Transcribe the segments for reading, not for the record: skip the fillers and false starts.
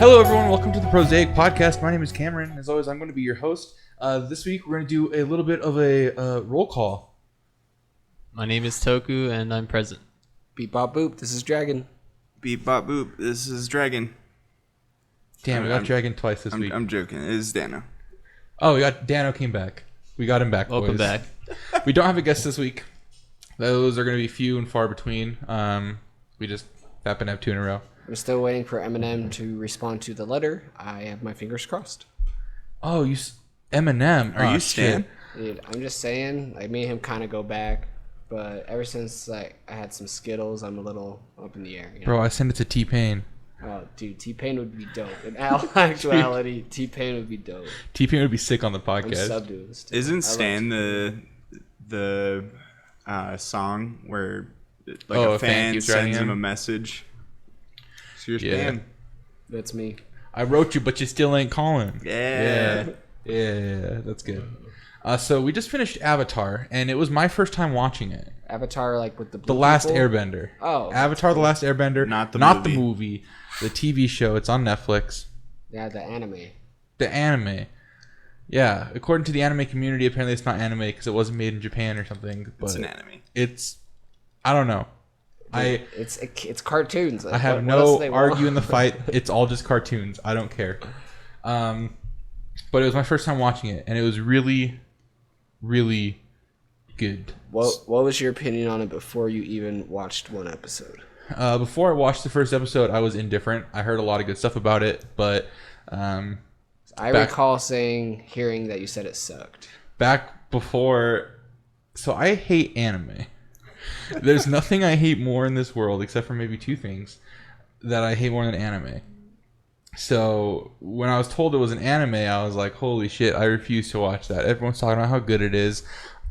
Hello, everyone. Welcome to the Prosaic podcast. My name is Cameron. As always, I'm going to be your host. This week, we're going to do a little bit of a roll call. My name is Toku, and I'm present. Beep bop boop. This is Dragon. Beep bop boop. This is Dragon. Damn, we got Dragon twice this week. I'm joking. It is Dano. Oh, we got Dano came back. We got him back. Welcome boys. back. We don't have a guest this week. Those are going to be few and far between. We just happen to have two in a row. I'm still waiting for Eminem to respond to the letter. I have my fingers crossed. Oh, Eminem. Are you Stan? Dude, I'm just saying, like, me and him kind of go back, but ever since like I had some Skittles, I'm a little up in the air. You know? Bro, I sent it to T-Pain. Oh, dude, T-Pain would be dope. In actuality, T-Pain would be dope. T-Pain would be sick on the I'm podcast. subduing this. Isn't Stan the song where like a fan keeps writing sends him him a message? So you're Yeah. Stan. That's me. I wrote you, but you still ain't calling. Yeah. Yeah, that's good. So we just finished Avatar, and it was my first time watching it. Avatar, like with the The blue Last people? Airbender. Oh, Avatar: The Last Airbender. Not the the movie. movie. The TV show. It's on Netflix. yeah, the anime. The anime. Yeah, according to the anime community, apparently it's not anime because it wasn't made in Japan or something. But It's an anime. It's, I don't know. It's cartoons. Like, I have what else do no they want? argue in the fight. It's all just cartoons. I don't care. But it was my first time watching it, and it was really, really good. What was your opinion on it before you even watched one episode? Before I watched the first episode, I was indifferent. I heard a lot of good stuff about it, but I recall hearing that you said it sucked. back before, so I hate anime. There's nothing I hate more in this world, except for maybe two things, that I hate more than anime. So when I was told it was an anime, I was like, holy shit, I refuse to watch that. Everyone's talking about how good it is.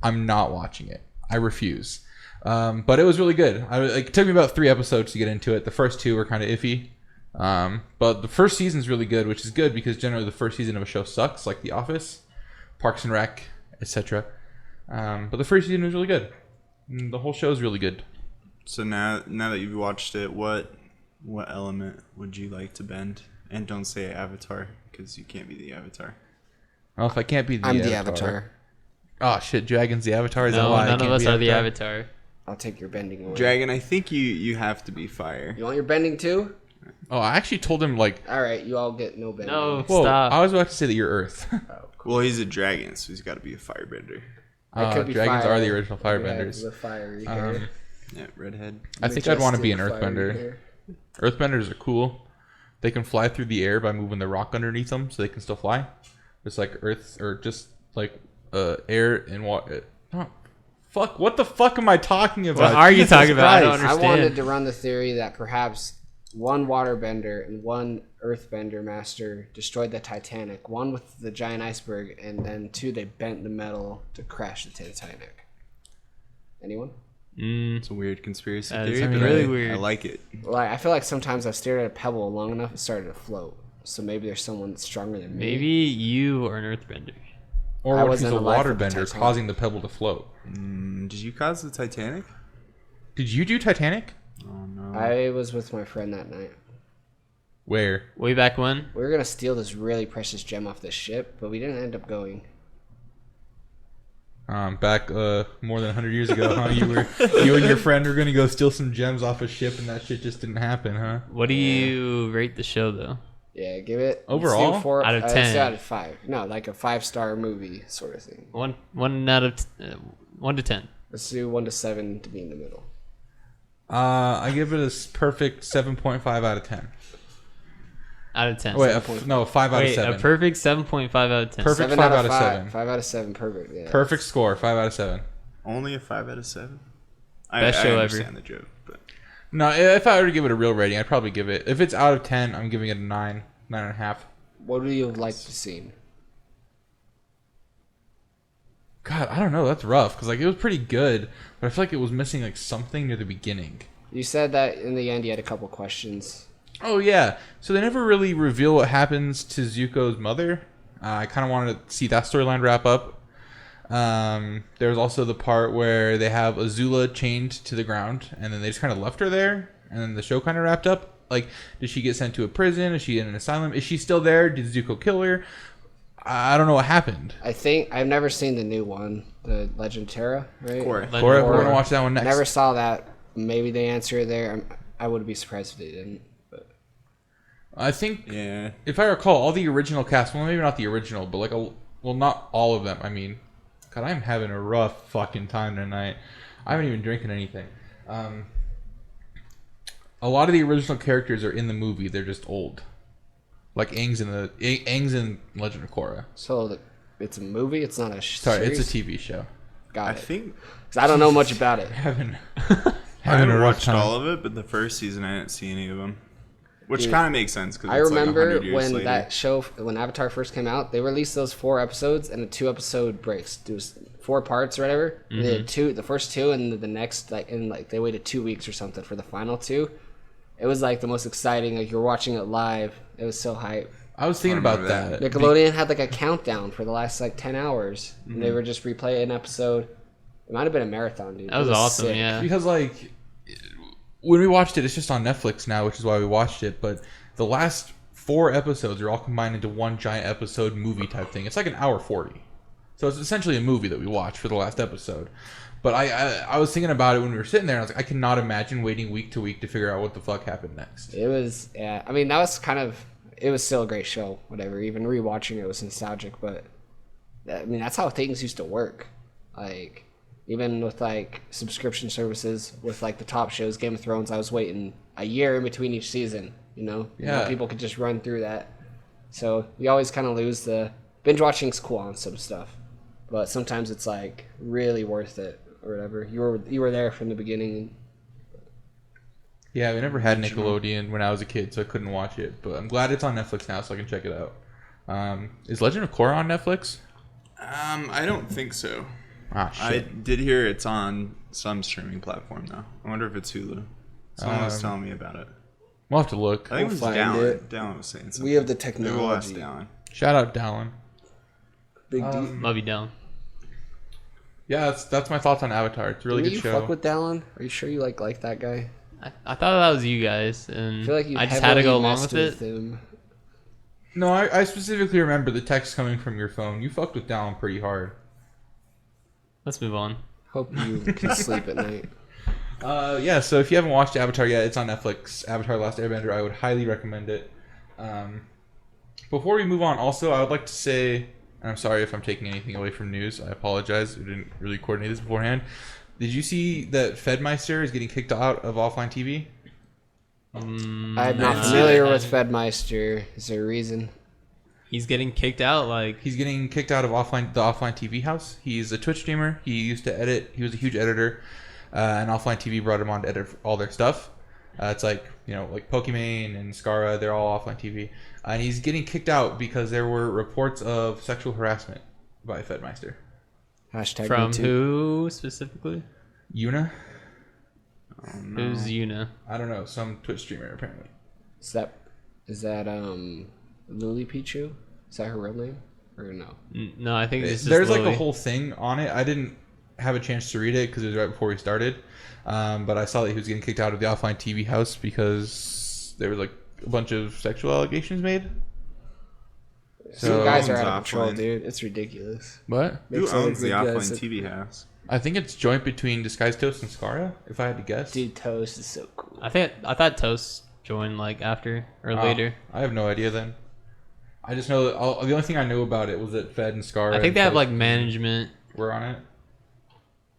I'm not watching it. I refuse. But it was really good. It took me about 3 episodes to get into it. The first 2 were kind of iffy. But the first season's really good, which is good because generally the first season of a show sucks, like The Office, Parks and Rec, etc. But the first season was really good. The whole show is really good. So now that you've watched it, what element would you like to bend? And don't say Avatar because you can't be the Avatar. Well, if I can't be the I'm Avatar. the Avatar. Oh shit, Dragon's the Avatar. Is that No, why I none of can't us be are the Avatar? Avatar. I'll take your bending away. Dragon, I think you have to be fire. You want your bending too? Oh, I actually told him like. All right, you all get no bending. No. Whoa, Stop. I was about to say that you're Earth. Oh, cool. Well, he's a dragon, so he's got to be a firebender. I could be Dragons fire. are the original Yeah, firebenders. the fiery hair. Yeah, redhead. I think I'd want to be an Majestic fiery Earthbender. hair. Earthbenders are cool. They can fly through the air by moving the rock underneath them, so they can still fly. Just like Earth, or just like air and water. Oh, fuck! What the fuck am I talking about? What are you talking about? I don't Christ. I understand. wanted to run the theory that perhaps one waterbender and one earthbender master destroyed the Titanic. One with the giant iceberg, and then 2 they bent the metal to crash the Titanic. Anyone? It's a weird conspiracy That is theory, but really I weird. like it. Well, I feel like sometimes I've stared at a pebble long enough, it started to float. So maybe there's someone that's stronger than me. Maybe you are an Earthbender. Or I what if he's wasn't a alive for the waterbender Titanic. causing the pebble to float? Did you cause the Titanic? Did you do Titanic? Oh no. I was with my friend that night. Where? Way back when? We were gonna steal this really precious gem off this ship, but we didn't end up going. Back more than 100 years ago, huh? You and your friend were gonna go steal some gems off a ship, and that shit just didn't happen, huh? What do you rate the show, though? Yeah, give it Overall? let's do 4 Out of let's 10. do out of 5. No, like a 5-star movie sort of thing. One out of 1 to 10. Let's do 1 to 7 to be in the middle. I give it a perfect 7.5 out of 10. Out of 10. Wait, 5 out of Wait, 7. a perfect 7.5 out of 10. Perfect 7 5 out of 7. 5 out of 7, perfect. Yeah. Perfect score, 5 out of 7. Only a 5 out of 7. Best I show ever. understand the joke, but No, if I were to give it a real rating, I'd probably give it. If it's out of 10, I'm giving it a 9, 9.5. What would you have liked to see? God, I don't know. That's rough because it was pretty good, but I feel like it was missing like something near the beginning. You said that in the end you had a couple questions. Oh yeah, so they never really reveal what happens to Zuko's mother. I kind of wanted to see that storyline wrap up. There was also the part where they have Azula chained to the ground, and then they just kind of left her there, and then the show kind of wrapped up. Like, did she get sent to a prison? Is she in an asylum? Is she still there? Did Zuko kill her? I don't know what happened. I think I've never seen the new one, the Legend of Terra, right? Korra. Korra, we're gonna watch that one next. Never saw that. Maybe they answer it there. I wouldn't be surprised if they didn't. But I think, Yeah. if I recall, all the original cast, well, maybe not the original, but like, well, not all of them. I mean, God, I'm having a rough fucking time tonight. I haven't even drinking anything. A lot of the original characters are in the movie. They're just old. Like Aang's in Legend of Korra. so it's a movie. It's not a Sorry, series? it's a TV show. Got I it. think 'Cause I don't know much about it. Having I having a haven't rough watched time. all of it, but the first season I didn't see any of them, which Dude, kind of makes sense because I remember 100 years when later. that show, when Avatar first came out, they released those 4 episodes and a 2-episode breaks. It was 4 parts or whatever. Mm-hmm. They had the first 2, and the next, they waited 2 weeks or something for the final 2. It was like the most exciting. Like, you're watching it live. It was so hype. I was thinking I about remember that. Nickelodeon had like a countdown for the last 10 hours. And Mm-hmm. they were just replaying an episode. It might have been a marathon, dude. That was It awesome. sick. Yeah. Because like when we watched it, it's just on Netflix now, which is why we watched it. But the last 4 episodes are all combined into one giant episode movie type thing. It's like an hour 40, so it's essentially a movie that we watched for the last episode. But I was thinking about it when we were sitting there, and I was like, I cannot imagine waiting week to week to figure out what the fuck happened next. It was, yeah. I mean, that was it was still a great show, whatever. Even rewatching it was nostalgic, but I mean, that's how things used to work. Like, even with like subscription services, with like the top shows, Game of Thrones, I was waiting a year in between each season, Now Yeah. people could just run through that. So you always kind of lose the binge watching's cool on some stuff, but sometimes it's like really worth it or whatever. You were there from the beginning. Yeah, we never had Nickelodeon when I was a kid, so I couldn't watch it. But I'm glad it's on Netflix now, so I can check it out. Is Legend of Korra on Netflix? I don't think so. Ah, I shit. did hear it's on some streaming platform though. I wonder if it's Hulu. Someone was Um, telling me about it. We'll have to look. I think We'll it was find Dallin. it. Dallin was saying something. We have the Maybe we'll ask technology. Dallin. Shout out Dallin. Big D. Love you down. Yeah, that's my thoughts on Avatar. It's a really Didn't good you show. fuck with Dallin? Are you sure you like that guy? I thought that was you guys, and I feel like you I just had to go heavily along messed with it. him. No, I specifically remember the text coming from your phone. You fucked with Dallin pretty hard. Let's move on. Hope you can sleep at night. Yeah, so if you haven't watched Avatar yet, it's on Netflix. Avatar: Last Airbender. I would highly recommend it. Before we move on, also, I would like to say, and I'm sorry if I'm taking anything away from news. I apologize. We didn't really coordinate this beforehand. Did you see that Fedmeister is getting kicked out of offline TV? I'm not no, familiar I with haven't. Fedmeister. Is there a reason? He's getting kicked out. Like He's getting kicked out of the offline TV house. He's a Twitch streamer. He used to edit. He was a huge editor, and offline TV brought him on to edit all their stuff. It's like like Pokimane and Skara. They're all offline TV, and he's getting kicked out because there were reports of sexual harassment by Fedmeister. Hashtag from me too. who specifically? Yuna? Oh, no. Who's Yuna? I don't know. Some Twitch streamer apparently. Is that Lily Pichu? Is that her real name? Or no? No, I think it's just There's like Lily. a whole thing on it. I didn't have a chance to read it because it was right before we started. But I saw that he was getting kicked out of the offline TV house because there was like a bunch of sexual allegations made. So you guys are owns out of control, offline? dude. It's ridiculous. What? Who Makes it look owns the like you offline guys- TV house? I think it's joint between Disguised Toast and Skara, if I had to guess. Dude, Toast is so cool. I thought Toast joined like after or Oh, later. I have no idea then. I just know that the only thing I knew about it was that Fed and Skara I think and they have Toast like management. were on it.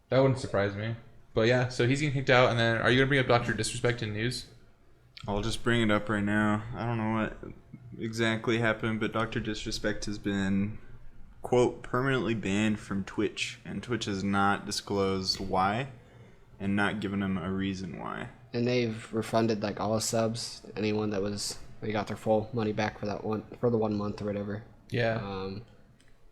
That wouldn't surprise me. But yeah, so he's getting kicked out, and then are you gonna bring up Dr. Disrespect in news? I'll just bring it up right now. I don't know what exactly happened, but Dr. Disrespect has been, quote, permanently banned from Twitch, and Twitch has not disclosed why and not given him a reason why. And they've refunded like all subs. Anyone they got their full money back for the 1 month or whatever. Yeah.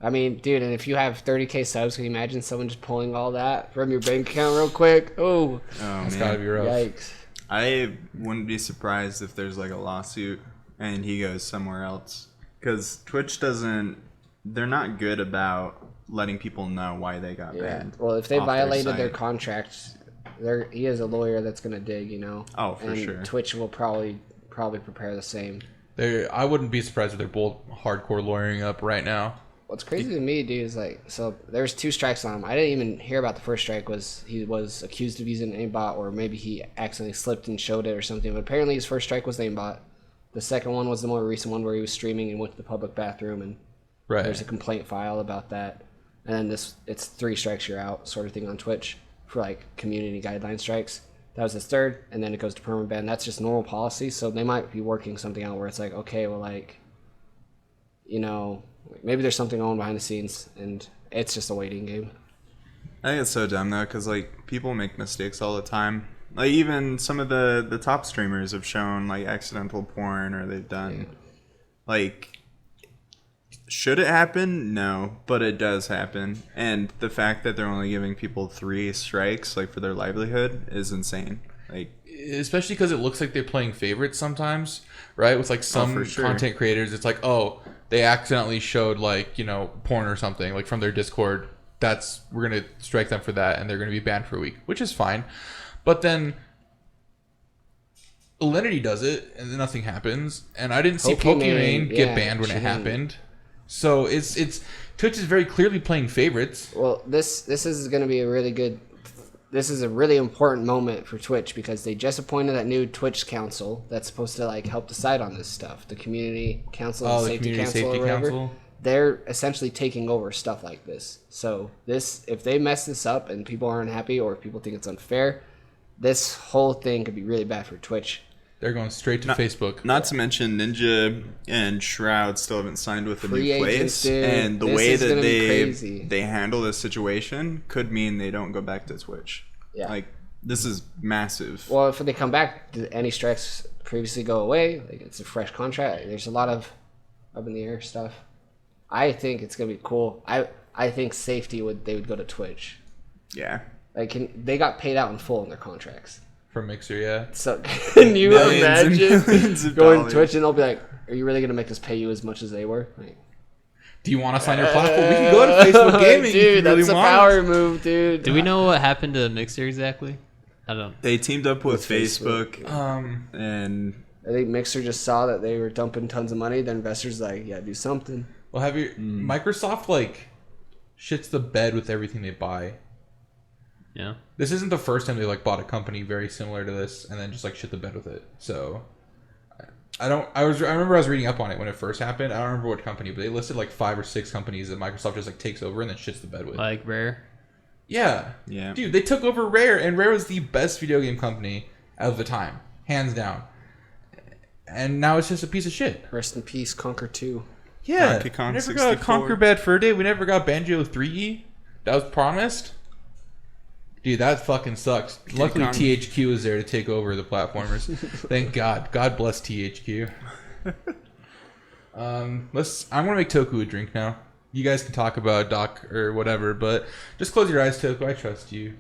I mean, dude, and if you have 30K subs, can you imagine someone just pulling all that from your bank account real quick? Oh, Oh, That's man. gotta be rough. yikes. I wouldn't be surprised if there's like a lawsuit and he goes somewhere else. Because Twitch they're not good about letting people know why they got Yeah. banned. Well, if they off their violated their site. contract, he is a lawyer that's gonna dig, Oh, for and sure. Twitch will probably probably prepare the same. I wouldn't be surprised if they're both hardcore lawyering up right now. What's crazy to me, dude, is like, so there's 2 strikes on him. I didn't even hear about the first strike. Was he was accused of using aimbot, or maybe he accidentally slipped and showed it or something. But apparently his first strike was aimbot. The second one was the more recent one where he was streaming and went to the public bathroom, and there's a complaint file about that. And then it's 3 strikes, you're out, sort of thing on Twitch for like community guideline strikes. That was his third, and then it goes to permanent ban. That's just normal policy, so they might be working something out where it's like, okay, well, like, you know, maybe there's something on behind the scenes, and it's just a waiting game. I think it's so dumb though, because like people make mistakes all the time. Like even some of the top streamers have shown like accidental porn, or they've done like. Should it happen? No, but it does happen. And the fact that they're only giving people 3 strikes, like for their livelihood, is insane. Like, especially because it looks like they're playing favorites sometimes, right? With like some content creators, it's like, oh, they accidentally showed like, you know, porn or something like from their Discord. We're gonna strike them for that, and they're gonna be banned for a week, which is fine. But then Alinity does it, and then nothing happens. And I didn't see Pokimane get banned when it happened. So it's Twitch is very clearly playing favorites. Well, this is going to be a really good. This is a really important moment for Twitch because they just appointed that new Twitch council that's supposed to like help decide on this stuff. The community council, the safety community council, safety or whatever. council. They're essentially taking over stuff like this. So if they mess this up and people aren't happy, or if people think it's unfair, this whole thing could be really bad for Twitch. They're going straight to Facebook. Not to mention Ninja and Shroud still haven't signed with a new place, and the this way that they handle this situation could mean they don't go back to Twitch. Yeah, like this is massive. Well, if they come back, do any strikes previously go away? Like it's a fresh contract. There's a lot of up in the air stuff. I think it's gonna be cool. I think they would go to Twitch. Yeah, like they got paid out in full in their contracts. From Mixer, yeah. So can you imagine going to dollars. Twitch and they'll be like, "Are you really gonna make us pay you as much as they were?" Like, do you want us on your platform? We can go to Facebook Gaming. Dude, that's a power move, dude. Do we know what happened to Mixer exactly? I don't. They teamed up with Facebook. And I think Mixer just saw that they were dumping tons of money. The investors like, yeah, do something. Well, have you Microsoft like shits the bed with everything they buy? Yeah. This isn't the first time they like bought a company very similar to this and then just like shit the bed with it. So I remember I was reading up on it when it first happened. I don't remember what company, but they listed like 5 or 6 companies that Microsoft just like takes over and then shits the bed with. Like Rare. Yeah. Dude, they took over Rare, and Rare was the best video game company of the time, hands down. And now it's just a piece of shit. Rest in peace, Conquer 2. Yeah. Donkey Kong We never 64. got Conquer Bad Fur Day. We never got Banjo 3E. That was promised. Dude, that fucking sucks. Luckily, THQ is there to take over the platformers. Thank God. God bless THQ. I'm gonna make Toku a drink now. You guys can talk about Doc or whatever, but just close your eyes, Toku. I trust you.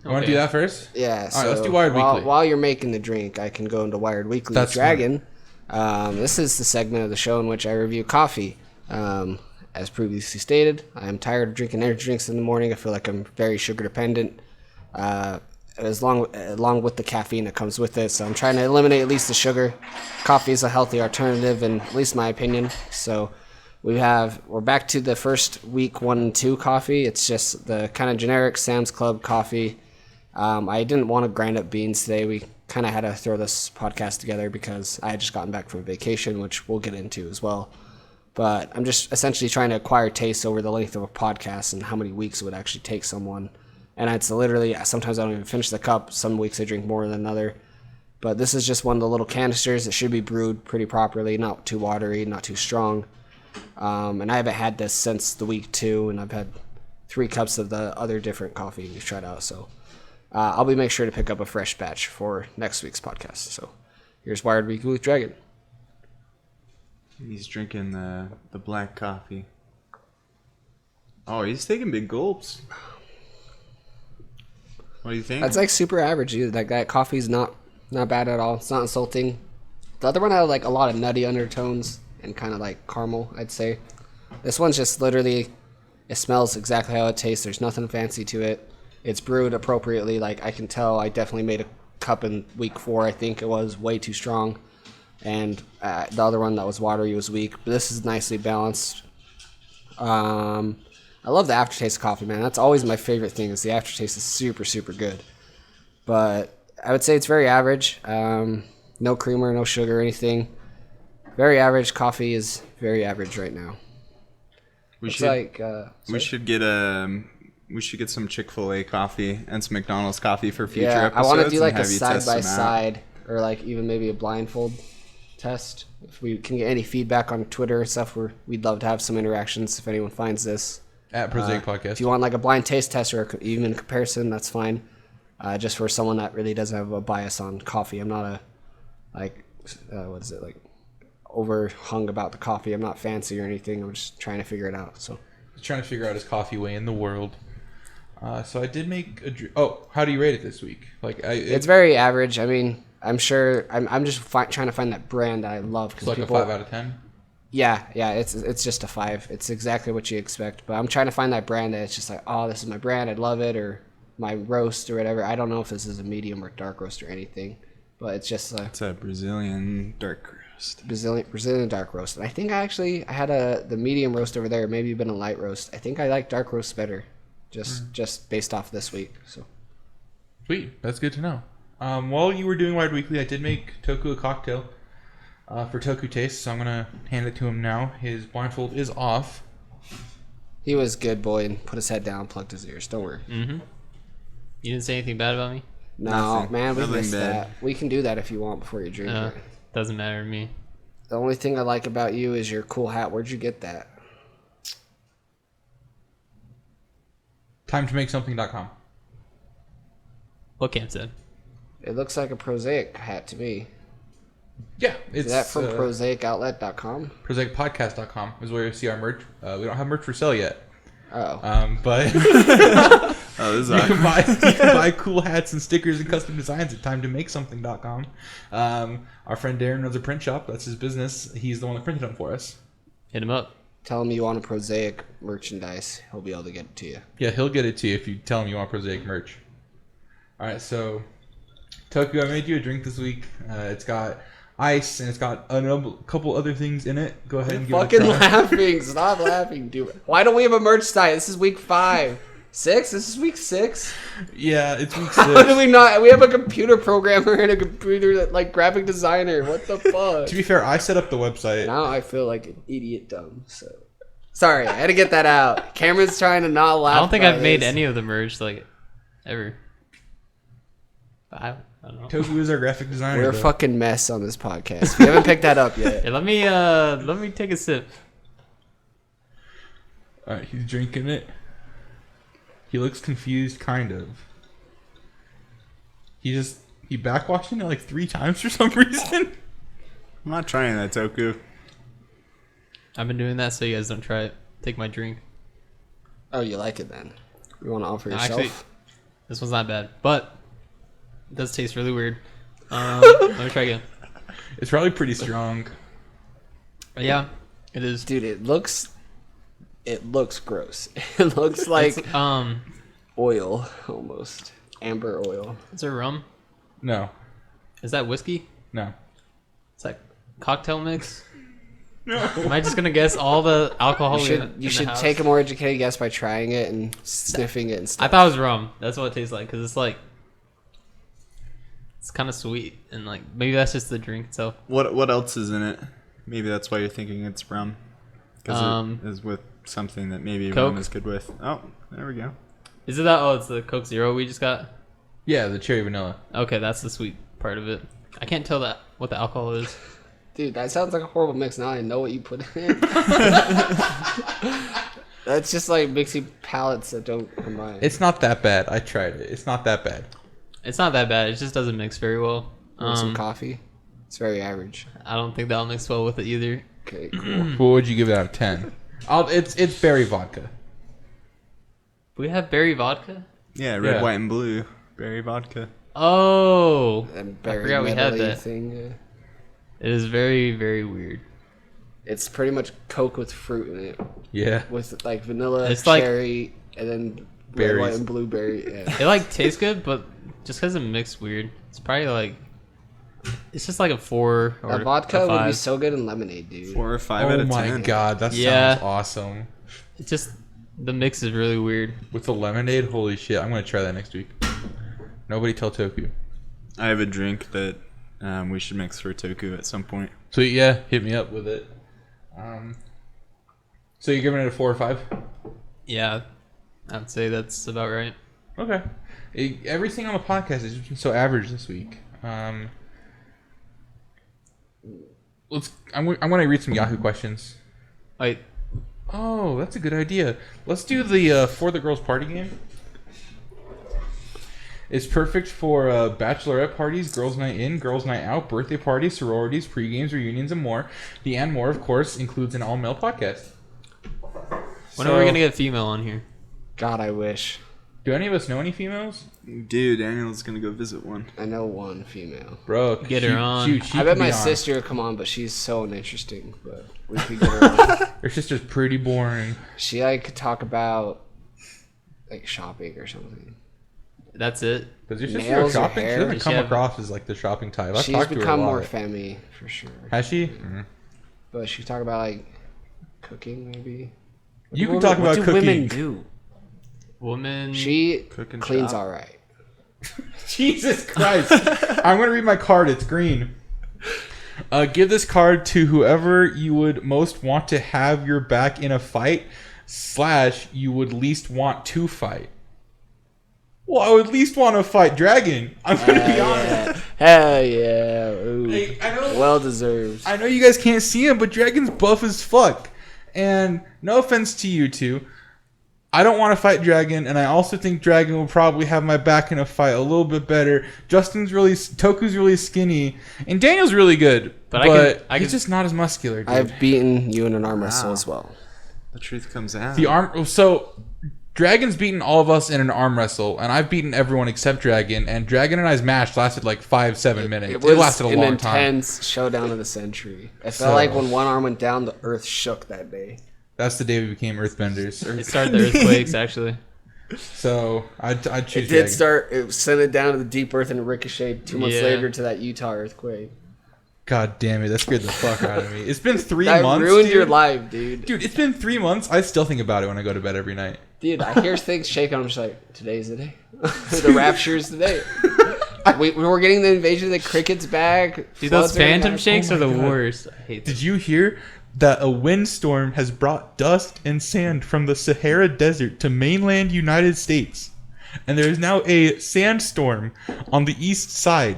You want to do that first? Yeah. All right, let's do Wired Weekly. While you're making the drink, I can go into Wired Weekly with Dragon. This is the segment of the show in which I review coffee. As previously stated, I am tired of drinking energy drinks in the morning. I feel like I'm very sugar dependent. Along with the caffeine that comes with it, so I'm trying to eliminate at least the sugar. Coffee is a healthy alternative, in at least my opinion. So we're back to the first week 1 and 2 coffee. It's just the kind of generic Sam's Club coffee. I didn't want to grind up beans today. We kind of had to throw this podcast together because I had just gotten back from vacation, which we'll get into as well. But I'm just essentially trying to acquire taste over the length of a podcast and how many weeks it would actually take someone. And it's literally, sometimes I don't even finish the cup. Some weeks I drink more than another. But this is just one of the little canisters that should be brewed pretty properly, not too watery, not too strong. And I haven't had this since the week 2, and I've had 3 cups of the other different coffee we've tried out. So I'll make sure to pick up a fresh batch for next week's podcast. So here's Wired Weekly with Dragon. He's drinking the black coffee. Oh, he's taking big gulps. What do you think? That's like super average, dude. Like that coffee's not bad at all. It's not insulting. The other one had like a lot of nutty undertones and kind of like caramel, I'd say. This one's just literally, it smells exactly how it tastes. There's nothing fancy to it. It's brewed appropriately. Like I can tell I definitely made a cup in week 4. I think it was way too strong. and the other one that was watery was weak. But this is nicely balanced. I love the aftertaste of coffee, man. That's always my favorite thing. Is the aftertaste is super, super good. But I would say it's very average. No creamer, no sugar, anything. Very average. Coffee is very average right now. We It's should like we should get some Chick-fil-A coffee and some McDonald's coffee for future yeah. episodes. I want to do like and a have you side test by them out. side, or like even maybe a blindfold test. If we can get any feedback on Twitter and stuff, we'd love to have some interactions. If anyone finds this At Prosaic Podcast. if you want like a blind taste test or even a comparison, that's fine. Just for someone that really doesn't have a bias on coffee. I'm not overhung about the coffee. I'm not fancy or anything. I'm just trying to figure it out. So Trying to figure out his coffee way in the world. So I did make a drink. Oh, how do you rate it this week? it's very average. I mean, I'm sure I'm just trying to find that brand that I love. It's like people, a 5 out of 10. Yeah, it's just a 5. It's exactly what you expect. But I'm trying to find that brand that it's just like, oh, this is my brand. I love it, or my roast or whatever. I don't know if this is a medium or dark roast or anything, but it's just It's a Brazilian dark roast. Brazilian dark roast. And I think I had the medium roast over there, maybe even a light roast. I think I like dark roast better, just based off this week. So Sweet. That's good to know. While you were doing Wide Weekly, I did make Toku a cocktail for Toku Taste, so I'm going to hand it to him now. His blindfold is off. he was good boy and put his head down, plugged his ears. Don't worry. Mm-hmm. You didn't say anything bad about me? No, Nothing. man, we Nothing missed bad. that. We can do that if you want before you drink it. Doesn't matter to me. The only thing I like about you is your cool hat. Where'd you get that? TimeToMakeSomething.com. What Cam said. It looks like a Prosaic hat to me. Yeah, it's Is that from ProsaicOutlet.com? ProsaicPodcast.com is where you see our merch. We don't have merch for sale yet. Oh. But Oh, this is you can buy cool hats and stickers and custom designs at TimeToMakeSomething.com. Our friend Darren runs a print shop. That's his business. He's the one that printed them for us. Hit him up. Tell him you want a Prosaic merchandise. He'll be able to get it to you. Yeah, he'll get it to you if you tell him you want Prosaic merch. All right, so Toku, I made you a drink this week. It's got ice and it's got a couple other things in it. Go ahead and give Fucking it a try. laughing. Stop laughing, dude. Why don't we have a merch site? This is week 5. 6? This is week 6? Yeah, it's week 6. How do we not? We have a computer programmer and a computer that, like, graphic designer. What the fuck? To be fair, I set up the website. Now I feel like an idiot dumb. So sorry, I had to get that out. Cameron's trying to not laugh. I don't think about I've made this. any of the merch, like, ever. I don't know. Toku is our graphic designer. We're a though. fucking mess on this podcast. We haven't picked that up yet. Hey, let me take a sip. All right, he's drinking it. He looks confused, kind of. He backwashing it like 3 times for some reason. I'm not trying that, Toku. I've been doing that so you guys don't try it. Take my drink. Oh, you like it then? You want to offer No, yourself? actually, this one's not bad, but it does taste really weird. Let me try again. It's probably pretty strong. Yeah, it is. Dude, it looks gross. It looks like It's, oil almost. Amber oil. is there rum? No, Is that whiskey? no. It's like cocktail mix. No. Am I just gonna guess all the alcohol? You should take a more educated guess by trying it and sniffing it and I stuff. thought it was rum. That's what it tastes like, because it's like it's kind of sweet, and like maybe that's just the drink itself. What else is in it? Maybe that's why you're thinking it's rum. Because it is with something that maybe rum Coke? is good with. Oh, there we go. Is it that? Oh, it's the Coke Zero we just got. Yeah, the cherry vanilla. Okay, that's the sweet part of it. I can't tell that what the alcohol is. Dude, that sounds like a horrible mix. Now I know what you put in. That's just like mixing palettes that don't combine. It's not that bad. I tried it. It's not that bad. It's not that bad. It just doesn't mix very well. Want some coffee? It's very average. I don't think that'll mix well with it either. Okay, cool. What would you give it out of 10? It's berry vodka. We have berry vodka. Yeah, red, Yeah. white, and blue. Berry vodka. Oh, And I forgot we had medley that. thing. Yeah. It is very, very weird. It's pretty much Coke with fruit in it, Yeah. with like vanilla, It's like- cherry, and then red, Berries. white, and blueberry. Yeah. It like tastes good, but just because it mixed weird, it's probably like It's just like a 4 or That vodka a would 5. be so good in lemonade, dude. 4 or 5 out Oh of 10. my god, that Yeah. sounds awesome. It's just the mix is really weird. With the lemonade, holy shit! I'm gonna try that next week. Nobody tell Toku. I have a drink that we should mix for Toku at some point. So yeah, hit me up with it. So you're giving it a 4 or 5? Yeah, I would say that's about right. Okay. Everything on the podcast has just been so average this week. I'm going to read some Yahoo questions. Oh, that's a good idea. Let's do the For the Girls Party game. It's perfect for bachelorette parties, girls' night in, girls' night out, birthday parties, sororities, pre-games, reunions, and more. The and more, of course, includes an all-male podcast. When are we gonna get a female on here? God, I wish. Do any of us know any females? Dude, Daniel's gonna go visit one. I know one female. Bro, Get her on. she I bet could my be on. sister would come on, but she's so uninteresting. But we could get her on. Her sister's pretty boring. She could talk about like shopping or something. That's it. Does your sister Nails go or shopping? She hair? doesn't Does come she have- across as like the shopping type. I've She's talked to her a become lot. more femmy for sure. Has she? But she talk about like cooking maybe. You can talk about what do cooking. women do? Woman. She Cook and cleans shop. all right. Jesus Christ. I'm going to read my card. It's green. Give this card to whoever you would most want to have your back in a fight / you would least want to fight. Well, I would least want to fight Dragon. I'm going to be honest. Hell yeah. Ooh. Like, I know- Well deserved. I know you guys can't see him, but Dragon's buff as fuck. And no offense to you two, I don't want to fight Dragon, and I also think Dragon will probably have my back in a fight a little bit better. Toku's really skinny, and Daniel's really good, But I he's could- just not as muscular. Dude. I've beaten you in an arm wrestle as well. The truth comes out. So Dragon's beaten all of us in an arm wrestle, and I've beaten everyone except Dragon. And Dragon and I's match lasted like 5-7 minutes. It was lasted a an long time. intense showdown of the century. I felt like when one arm went down, the earth shook that day. That's the day we became Earthbenders. It started the earthquakes actually. So I'd choose It did Dragon. start. It sent it down to the deep earth and it ricocheted 2 months Yeah. later to that Utah earthquake. God damn it, that scared the fuck out of me. It's been 3 That months. ruined dude. your life, dude. Dude, it's been 3 months. I still think about it when I go to bed every night. Dude, I hear things shaking. I'm just like, today's the day. The rapture is the day. We were getting the invasion of the crickets back. Dude, those floods are phantom back. shakes Oh are the my God. worst. I hate them. Did you hear that a windstorm has brought dust and sand from the Sahara Desert to mainland United States? And there is now a sandstorm on the east side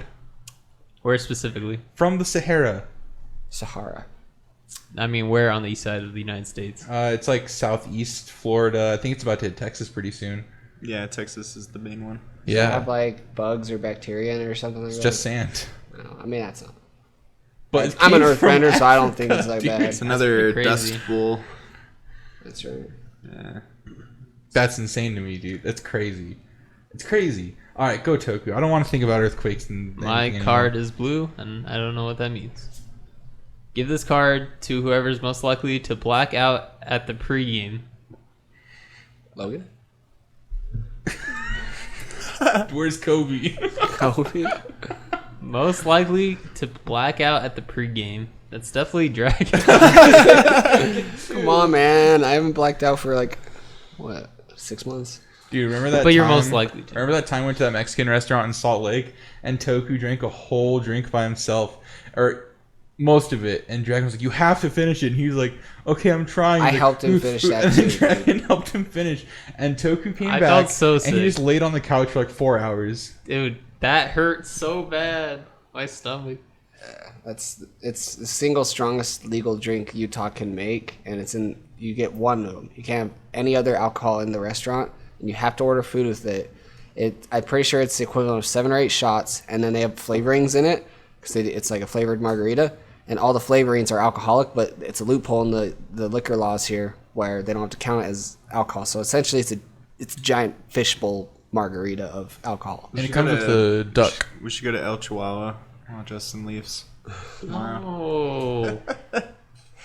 Where specifically? from the Sahara. Sahara. I mean, where on the east side of the United States? It's like southeast Florida. I think it's about to hit Texas pretty soon. Yeah, Texas is the main one. Does it Yeah, have like bugs or bacteria in it or something like it's that? just sand. No, I mean, that's not. But it I'm an came from earthbender, so I don't think it's Africa, that dude. bad. It's another pretty dust crazy. bowl. That's right. Yeah. That's insane to me, dude. That's crazy. It's crazy. All right, go Toku. I don't want to think about earthquakes and My anything card anymore. is blue, and I don't know what that means. Give this card to whoever's most likely to black out at the pregame. Logan? Where's Kobe? Kobe? Most likely to black out at the pregame. That's definitely Dragon. Come on, man. I haven't blacked out for like, what, 6 months? Dude, remember that? But you're time- most likely to. Remember that time we went to that Mexican restaurant in Salt Lake and Toku drank a whole drink by himself, or most of it, and Dragon was like, "You have to finish it." And he was like, "Okay, I'm trying." I He's like, helped him "Oof." finish that and then too, Dragon helped him finish, and Toku came I back felt so and he sick. just laid on the couch for like 4 hours. Dude, that hurt so bad. My stomach. It's the single strongest legal drink Utah can make, and you get one of them. You can't have any other alcohol in the restaurant, and you have to order food with it. I'm pretty sure it's the equivalent of 7 or 8 shots, and then they have flavorings in it because it's like a flavored margarita, and all the flavorings are alcoholic, but it's a loophole in the liquor laws here where they don't have to count it as alcohol. So essentially, it's a giant fishbowl margarita of alcohol. And it should comes go with to- the duck. We should go to El Chihuahua while Justin leaves tomorrow. Oh.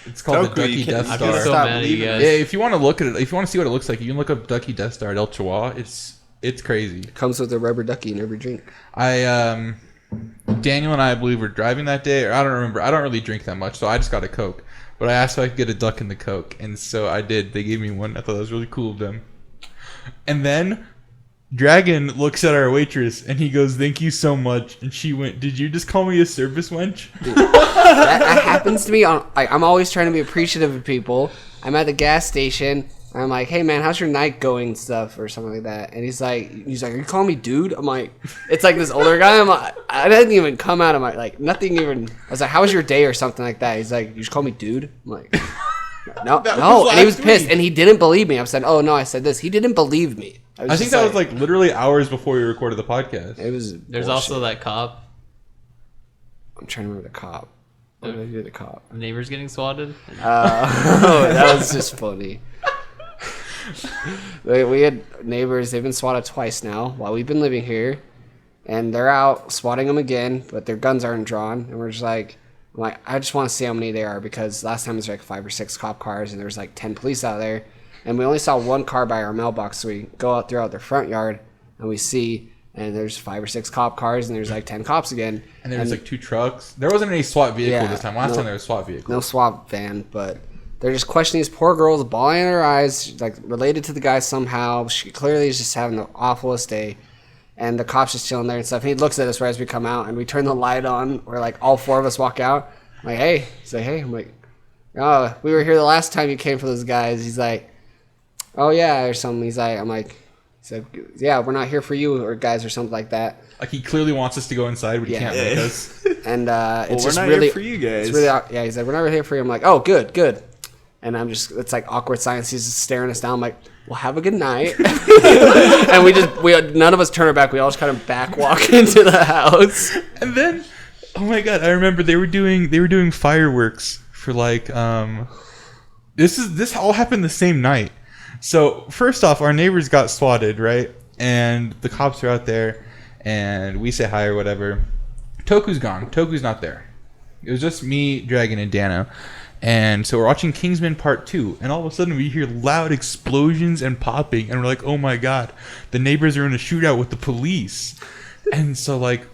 It's called Toku, the you Ducky can't- Death I feel Star. so Stop mad at you leaving. guys. Yeah, if you want to look at it, if you want to see what it looks like, you can look up Ducky Death Star at El Chihuahua. It's crazy. Comes with a rubber ducky in every drink. I Daniel and I believe, were driving that day, or I don't remember. I don't really drink that much, so I just got a Coke. But I asked if I could get a duck in the Coke, and so I did. They gave me one. I thought that was really cool of them. And then Dragon looks at our waitress, and he goes, "Thank you so much." And she went, "Did you just call me a service wench?" That happens to me. I'm always trying to be appreciative of people. I'm at the gas station. I'm like, "Hey man, how's your night going?" and stuff or something like that. And he's like, "Are you calling me dude?" I'm like, it's like this older guy. I'm like, I didn't even come out of my nothing even. I was like, "How was your day?" or something like that. He's like, "You just call me dude." I'm like, no. And he was pissed, and he didn't believe me. I said, "Oh no, I said this." He didn't believe me. I think that was like literally hours before we recorded the podcast. It was. There's also that cop. I'm trying to remember the cop. What did I do to the cop? Neighbors getting swatted. That was just funny. We had neighbors. They've been swatted twice now while we've been living here, and they're out swatting them again, but their guns aren't drawn. And we're just like, I just want to see how many there are, because last time it was like 5 or 6 cop cars, and there was like 10 police out there, and we only saw one car by our mailbox. So we go out throughout their front yard, and we see, and there's 5 or 6 cop cars, and there's like 10 cops again. And there was like 2 trucks. There wasn't any SWAT vehicle this time. Last time there was a SWAT vehicle. No SWAT van, but they're just questioning these poor girls, bawling in her eyes, like related to the guy somehow. She clearly is just having the awfulest day. And the cop's just chilling there and stuff. And he looks at us right as we come out, and we turn the light on, where like all 4 of us walk out. I'm like, "Hey." He's like, "Hey." I'm like, "Oh, we were here the last time you came for those guys." He's like, "Oh yeah," or something. He's like, "Yeah, we're not here for you or guys," or something like that. Like, he clearly wants us to go inside, but he can't make us. And it's we're just not really here for you guys. It's really, yeah, he's like, "We're not here for you." I'm like, "Oh, good." And I'm just, it's like awkward silence. He's just staring us down. I'm like, "Well, have a good night." And none of us turn our back. We all just kind of back walk into the house. And then, oh my god, I remember they were doing fireworks for like this all happened the same night. So first off, our neighbors got swatted, right? And the cops are out there, and we say hi or whatever. Toku's gone. Toku's not there. It was just me, Dragon, and Dano. And so we're watching Kingsman Part 2, and all of a sudden we hear loud explosions and popping, and we're like, "Oh my god, the neighbors are in a shootout with the police." And so like,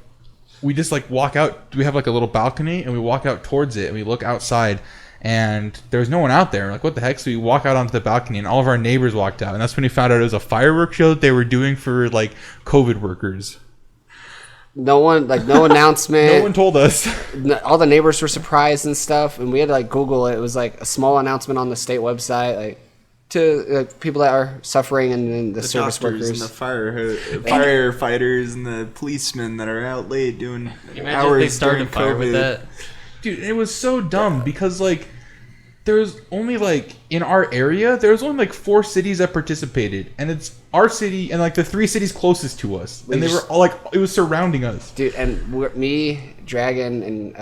we just like walk out. We have like a little balcony, and we walk out towards it, and we look outside, and there's no one out there. We're like, what the heck? So we walk out onto the balcony, and all of our neighbors walked out, and that's when we found out it was a fireworks show that they were doing for like COVID workers. No announcement. No one told us. All the neighbors were surprised and stuff, and we had to like Google it. It was like a small announcement on the state website, like to people that are suffering and the service workers and the firefighters and the policemen that are out late doing Imagine hours they started a during fire COVID. with that. Dude, it was so dumb because like there's only like in our area there's only like 4 cities that participated, and it's our city and like the 3 cities closest to us, and they were all like, it was surrounding us, dude. And me, Dragon, and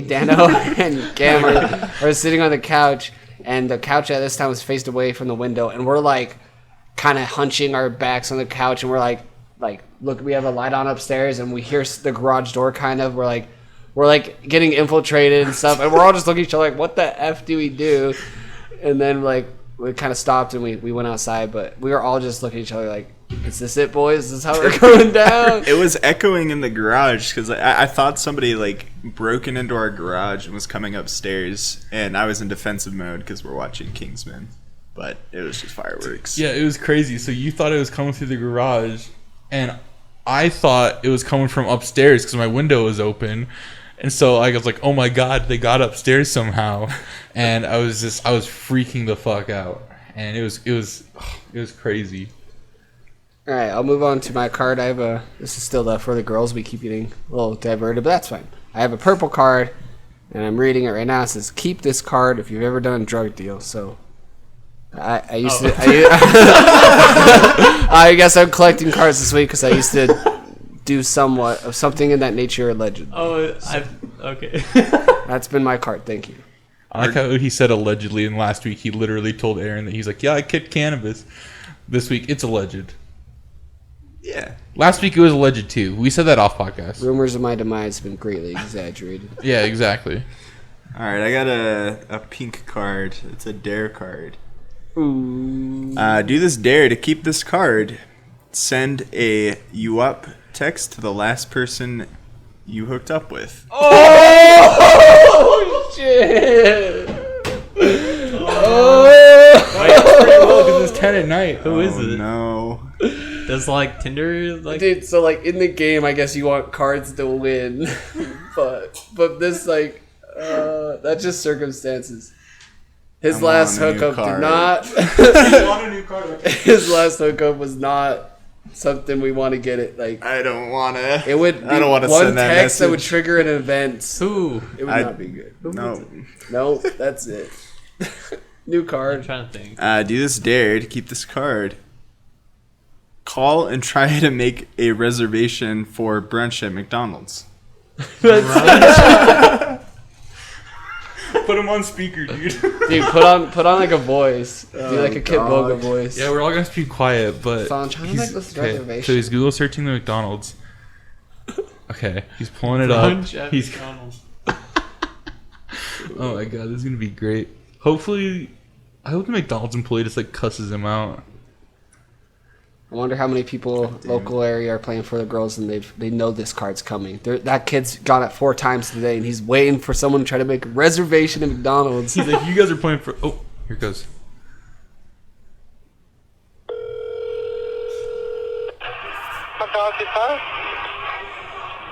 Dano and Cameron were sitting on the couch, and the couch at this time was faced away from the window, and we're like kind of hunching our backs on the couch, and we're like look, we have a light on upstairs, and we hear the garage door kind of, we're like getting infiltrated and stuff, and we're all just looking at each other like, what the F do we do? And then like we kind of stopped, and we went outside, but we were all just looking at each other like, is this it, boys? Is this how we're going down? It was echoing in the garage because I thought somebody like broken into our garage and was coming upstairs, and I was in defensive mode because we're watching Kingsman, but it was just fireworks. Yeah, it was crazy. So you thought it was coming through the garage, and I thought it was coming from upstairs because my window was open. And so I was like, "Oh my god, they got upstairs somehow," and I was freaking the fuck out, and it was crazy. All right, I'll move on to my card. This is still for the girls. We keep getting a little diverted, but that's fine. I have a purple card, and I'm reading it right now. It says, "Keep this card if you've ever done a drug deal." So I used to. I guess I'm collecting cards this week because I used to do somewhat of something in that nature allegedly. Okay. That's been my card. Thank you. I like how he said allegedly, and last week he literally told Aaron that he's like, "Yeah, I kicked cannabis." This week it's alleged. Yeah. Last week it was alleged too. We said that off podcast. Rumors of my demise have been greatly exaggerated. Yeah, exactly. All right, I got a pink card. It's a dare card. Ooh. Do this dare to keep this card. Send a "you up" text to the last person you hooked up with. Oh shit! Because it's 10 at night. Who is it? No. Does like Tinder like? Dude, so like in the game, I guess you want cards to win, but this like that's just circumstances. His last hookup did not. His last hookup was not something we want to get it like. I don't want to. It would. I don't want to one send that text that would message. trigger an event. Who? It would not be good. No. No, that's it. New I'm card. trying to think. Do this dare to keep this card. Call and try to make a reservation for brunch at McDonald's. Put him on speaker, dude. Dude, put on like a voice. Do like a Kit Boga voice. Yeah, we're all gonna be quiet, but So I'm trying to make this reservation. So he's Google searching the McDonald's. Okay, he's pulling it up. Brunch at He's McDonald's. oh my god, this is gonna be great. Hopefully, I hope the McDonald's employee just like cusses him out. I wonder how many people local area are playing for the girls and they know this card's coming. That kid's gone it 4 times today and he's waiting for someone to try to make a reservation at McDonald's. He's like, you guys are playing for. Oh, here it goes.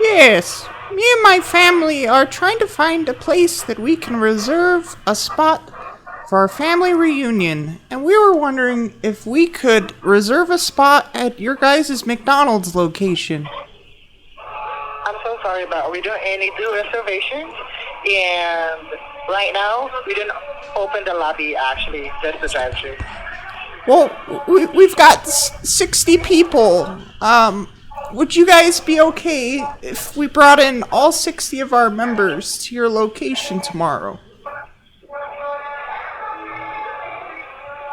Yes, me and my family are trying to find a place that we can reserve a spot for our family reunion, and we were wondering if we could reserve a spot at your guys' McDonald's location. I'm so sorry, but we don't any do reservations, and right now we didn't open the lobby actually, just the drive-thru. Well, we've got 60 people. Would you guys be okay if we brought in all 60 of our members to your location tomorrow?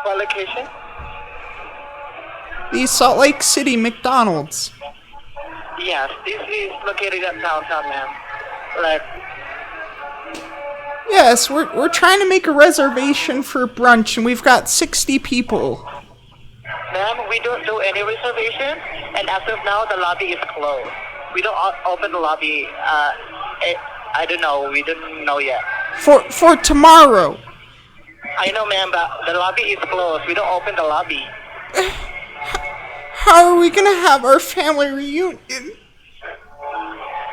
What location? The Salt Lake City McDonald's. Yes, this is located at downtown, ma'am. Like, Yes, we're trying to make a reservation for brunch, and we've got 60 people. ma'am, we don't do any reservation, and as of now, the lobby is closed. We don't open the lobby. I don't know. We don't know yet. For tomorrow. I know, ma'am, but the lobby is closed. We don't open the lobby. How are we gonna have our family reunion?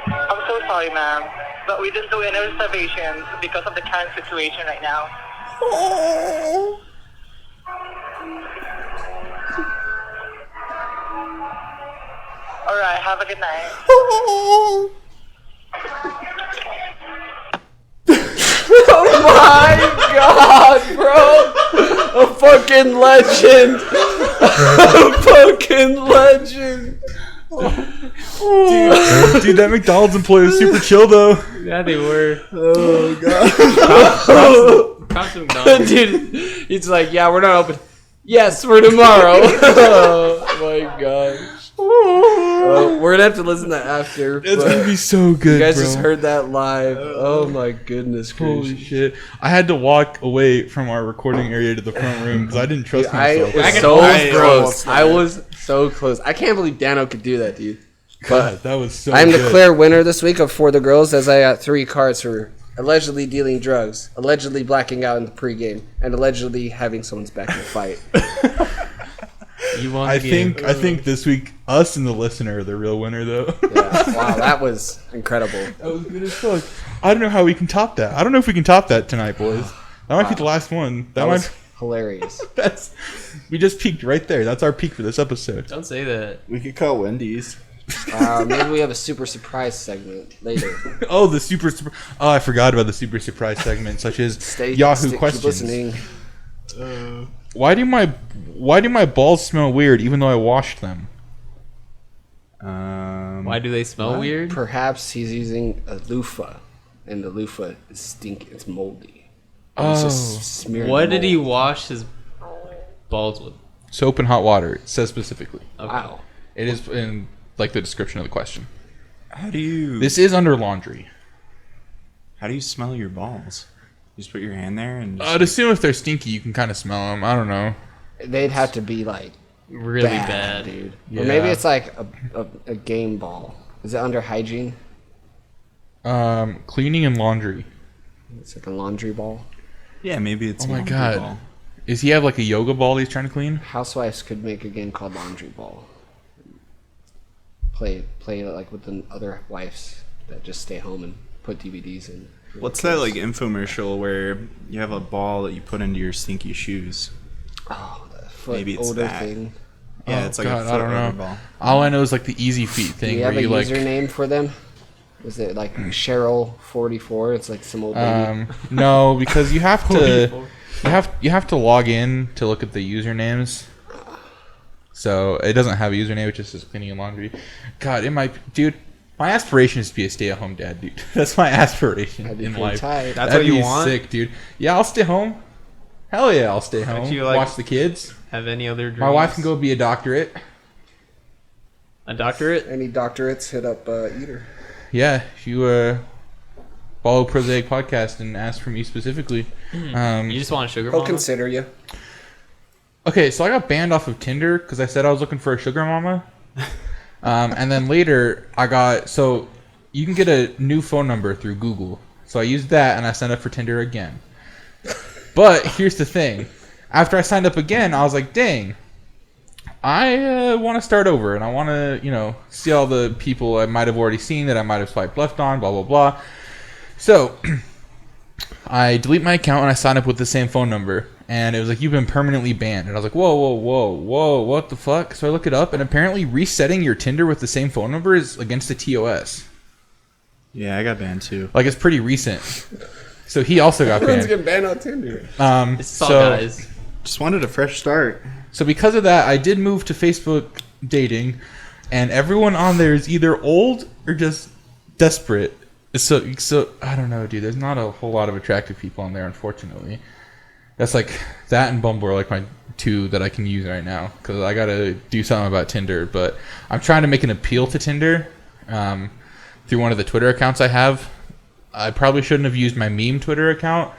I'm so sorry, ma'am, but we didn't do any reservations because of the current situation right now. Oh. All right, have a good night. Oh. Oh my god, bro! A fucking legend! A fucking legend! Dude, that McDonald's employee was super chill though. Yeah, they were. Oh god. Props to McDonald's. Dude, he's like, yeah, we're not open. Yes, for tomorrow. Oh my gosh. We're gonna have to listen to that after. It's but gonna be so good. you guys bro. just heard that live. Oh my goodness Holy gracious. shit! I had to walk away from our recording area to the front room because I didn't trust I myself. was I so I close. almost I was so close. I can't believe Dano could do that, dude. God, that was so. I'm the good. clear winner this week of For the Girls, as I got 3 cards for allegedly dealing drugs, allegedly blacking out in the pregame, and allegedly having someone's back in a fight. You won I the game. think this week us and the listener are the real winner though. Yeah, wow, that was incredible. That was good as fuck. I don't know how we can top that. I don't know if we can top that tonight, boys. That might be the last one. That That was might. hilarious. That's. We just peaked right there. That's our peak for this episode. Don't say that. We could call Wendy's. Maybe we have a super surprise segment later. Oh, the super. Oh, I forgot about the super surprise segment, such as Yahoo keep questions. listening. Why do my balls smell weird even though I washed them? Why do they smell weird? Perhaps he's using a loofah, and the loofah is stinky. It's moldy. And he's just smearing What did he mold. wash his balls with? Soap and hot water. It says specifically. Okay. Wow. It is in like the description of the question. How do you This is under laundry. smell your balls? You just put your hand there and just, I'd assume if they're stinky, you can kind of smell them. I don't know. They'd have to be like Really bad, bad. dude. Yeah. Or maybe it's like a game ball. Is it under hygiene? Cleaning and laundry. It's like a laundry ball. Yeah, maybe it's. Oh my laundry god. ball. Does he have like a yoga ball he's trying to clean? Housewives could make a game called Laundry Ball. Play like with the other wives that just stay home and put DVDs in. What's that like infomercial where you have a ball that you put into your stinky shoes? Oh, the foot Maybe it's odor that. thing. Yeah, Oh, it's like God, a I foot don't know. odor ball. All I know is like the Easy Feet Do thing you have where a you like. username for them? Was it like Cheryl44? It's like some old lady. No, because you have to. You have to log in to look at the usernames. So it doesn't have a username; it just says cleaning and laundry. God, my aspiration is to be a stay-at-home dad, dude. That's my aspiration That'd be in pretty life. tight. That's That'd what you be want? sick, dude. Yeah, I'll stay home. Hell yeah, I'll stay home. you, like- Watch the kids. Have any other dreams? My wife can go be a doctorate. A doctorate? Any doctorates, hit up Eater. Yeah, if you follow Prosaic Podcast and ask for me specifically. You just want a sugar He'll mama? consider you. Okay, so I got banned off of Tinder because I said I was looking for a sugar mama. And then later, so you can get a new phone number through Google. So I used that and I signed up for Tinder again. But here's the thing. After I signed up again, I was like, dang, I want to start over. And I want to, see all the people I might have already seen that I might have swiped left on, blah, blah, blah. So I delete my account and I sign up with the same phone number. And it was like, you've been permanently banned. And I was like, whoa, what the fuck? So I look it up, and apparently resetting your Tinder with the same phone number is against the TOS. Yeah, I got banned too. Like, it's pretty recent. So he also got Everyone's banned. getting banned on Tinder. It's all guys. Just wanted a fresh start. So because of that, I did move to Facebook dating, and everyone on there is either old or just desperate. So I don't know, dude. There's not a whole lot of attractive people on there, unfortunately. That's like that and Bumble are like my two that I can use right now because I gotta do something about Tinder. But I'm trying to make an appeal to Tinder through one of the Twitter accounts I have. I probably shouldn't have used my meme Twitter account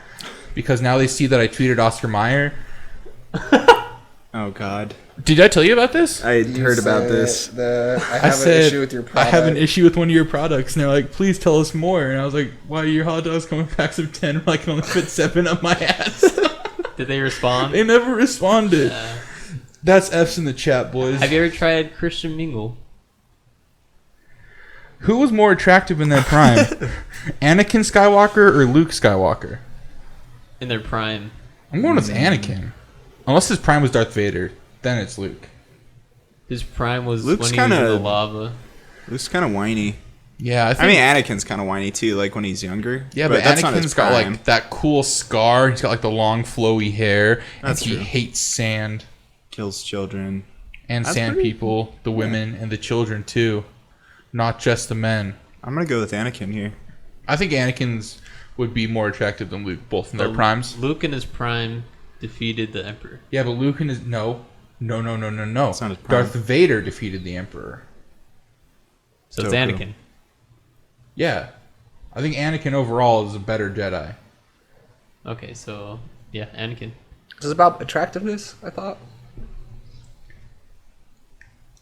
because now they see that I tweeted Oscar Mayer. Oh God. Did I tell you about this? I heard about this. I have an issue with your I product. have an issue with one of your products, and they're like, "Please tell us more." And I was like, "Why are your hot dogs come in packs of 10? I can only fit 7 up my ass." Did they respond? They never responded. That's F's in the chat, boys. Have you ever tried Christian Mingle? Who was more attractive in their prime, Anakin Skywalker or Luke Skywalker? In their prime. I'm going with Anakin, unless his prime was Darth Vader. Then it's Luke. His prime was Luke's when he was in the kinda- lava. Luke's kind of whiny. Yeah, I mean, Anakin's kind of whiny too, like when he's younger. yeah, but that's not his Anakin's got prime. like that cool scar. He's got like the long, flowy hair, That's and he true. hates sand Kills children. and That's sand pretty- people, the women and the children too, not just the men. I'm gonna go with Anakin here. I think Anakin's would be more attractive than Luke, both in their But primes. Luke in his prime defeated the Emperor. Yeah, but Luke and his no. It's not his prime. Darth Vader defeated the Emperor. So it's Dooku. Anakin. Yeah, I think Anakin overall is a better Jedi. Okay, so yeah, Anakin. Is this about attractiveness, I thought?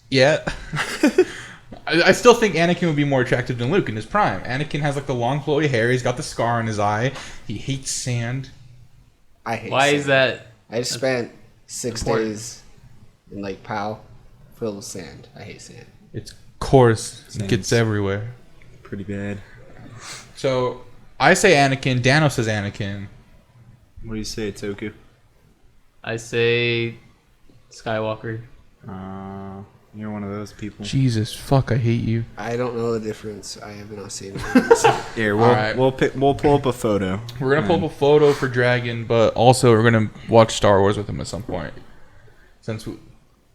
Yeah. I still think Anakin would be more attractive than Luke in his prime. Anakin has like the long flowy hair. He's got the scar on his eye. He hates sand. I hate Why sand. is that? I just spent 6 important? days in Lake Powell filled with sand. I hate sand. It's coarse. It Sands. gets everywhere. Pretty bad. So I say Anakin. Dano says Anakin. What do you say, Toku? I say Skywalker. You're one of those people. Jesus, fuck! I hate you. I don't know the difference. I have not seen it. Here, Alright. we'll pull up a photo. We're gonna pull up a photo for Dragon, but also we're gonna watch Star Wars with him at some point.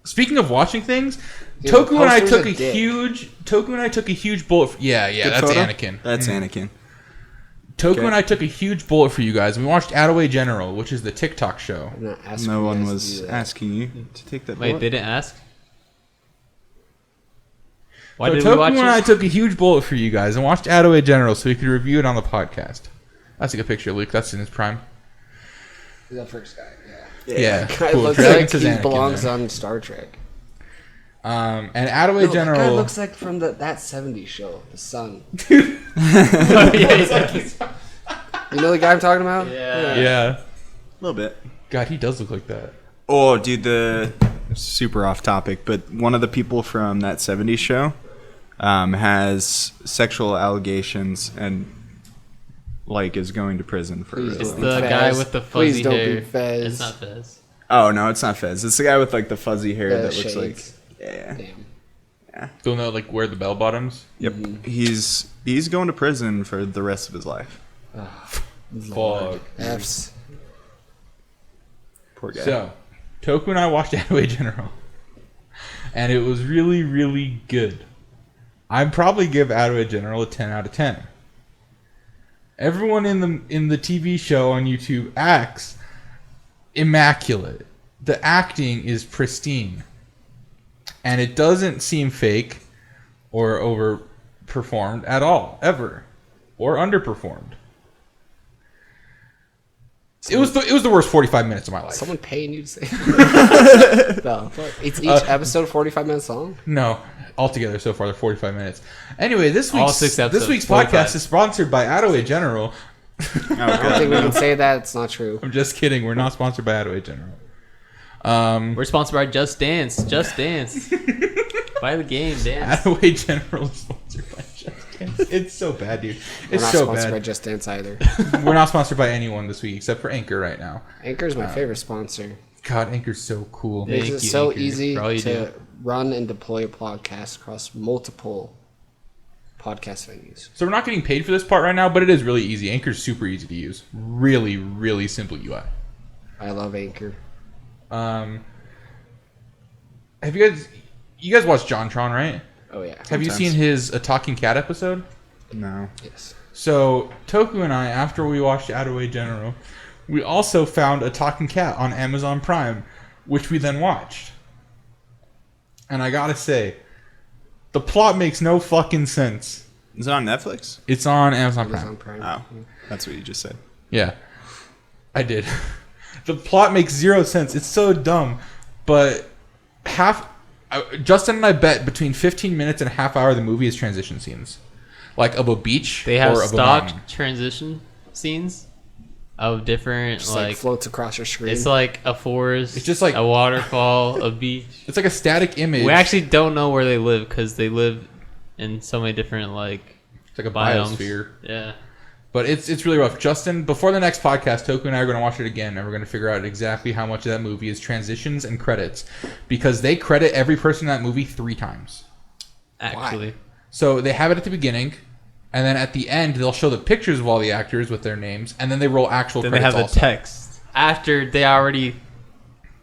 Speaking of watching things, Dude, Toku the and I poster's took a a dick. huge bullet. Yeah, Good that's photo? Anakin. That's Anakin. Toku Okay. and I took a huge bullet for you guys. We watched Attaway General, which is the TikTok show. I'm not asking No you one guys to was do that. asking you to take that. Wait, bullet. they didn't ask? Why So did Toku we watch and I it? took a huge bullet for you guys and watched Attaway General so we could review it on the podcast. That's a good picture, Luke. That's in his prime. The first guy, yeah. Yeah, Guy cool. looks Dragon like says he Anakin belongs there. on Star Trek. And Attaway That General guy looks like from that 70s show, The Sun. Oh, yeah. You know the guy I'm talking about? Yeah. A little bit. God, he does look like that. Oh, dude, the super off topic, but one of the people from that 70s show has sexual allegations and is going to prison for Please It's don't the be guy Fez. with the Please fuzzy don't hair. be Fez. It's not Fez. Oh no, it's not Fez. It's the guy with the fuzzy hair that looks shades. yeah. Damn. Don't know, wear the bell bottoms. Yep. He's going to prison for the rest of his life. Fuck. F's. Poor guy. So, Toku and I watched Attaway General, and it was really, really good. I'd probably give Attaway General a 10 out of 10. Everyone in the TV show on YouTube acts immaculate. The acting is pristine, and it doesn't seem fake or overperformed at all, ever, or underperformed. It was the worst 45 minutes of my life. Someone paying you to say that? No. It's each episode 45 minutes long? No, altogether so far they're 45 minutes. Anyway, this All week's 6 episodes, this week's 45. podcast is sponsored by Attaway General. I don't think we can say that. It's not true. I'm just kidding. We're not sponsored by Attaway General. We're sponsored by Just Dance. Just Dance. Buy the game, dance. Attaway General is sponsored by Just Dance. It's so bad, dude. We're It's not so sponsored by bad. Just Dance either. We're not sponsored by anyone this week except for Anchor right now. Anchor's my favorite sponsor. God, Anchor's so cool. Yeah. Makes Thank it you, so Anchor, easy for all you to do. run and deploy a podcast across multiple podcast venues. So we're not getting paid for this part right now, but it is really easy. Anchor's super easy to use. Really, really simple UI. I love Anchor. Have you guys watched JonTron, right? Oh yeah. Have you seen his A Talking Cat episode? No. Yes. So Toku and I, after we watched Attaway General, we also found A Talking Cat on Amazon Prime, which we then watched. And I gotta say, the plot makes no fucking sense. Is it on Netflix? It's on Amazon Prime. Amazon Prime. Oh, that's what you just said. Yeah, I did. The plot makes zero sense. It's so dumb, but Justin and I bet between 15 minutes and a half hour of the movie is transition scenes, like of a beach They have or of a mountain. stock transition scenes of different Just like floats across your screen. it's like a forest. It's just like- a waterfall, a beach. It's like a static image. We actually don't know where they live because they live in so many different it's like a biomes. biosphere. Yeah. But it's really rough. Justin, before the next podcast, Toku and I are going to watch it again, and we're going to figure out exactly how much of that movie is transitions and credits, because they credit every person in that movie 3 times. Actually. So they have it at the beginning, and then at the end they'll show the pictures of all the actors with their names, and then they roll actual Then they credits have the also. text after they already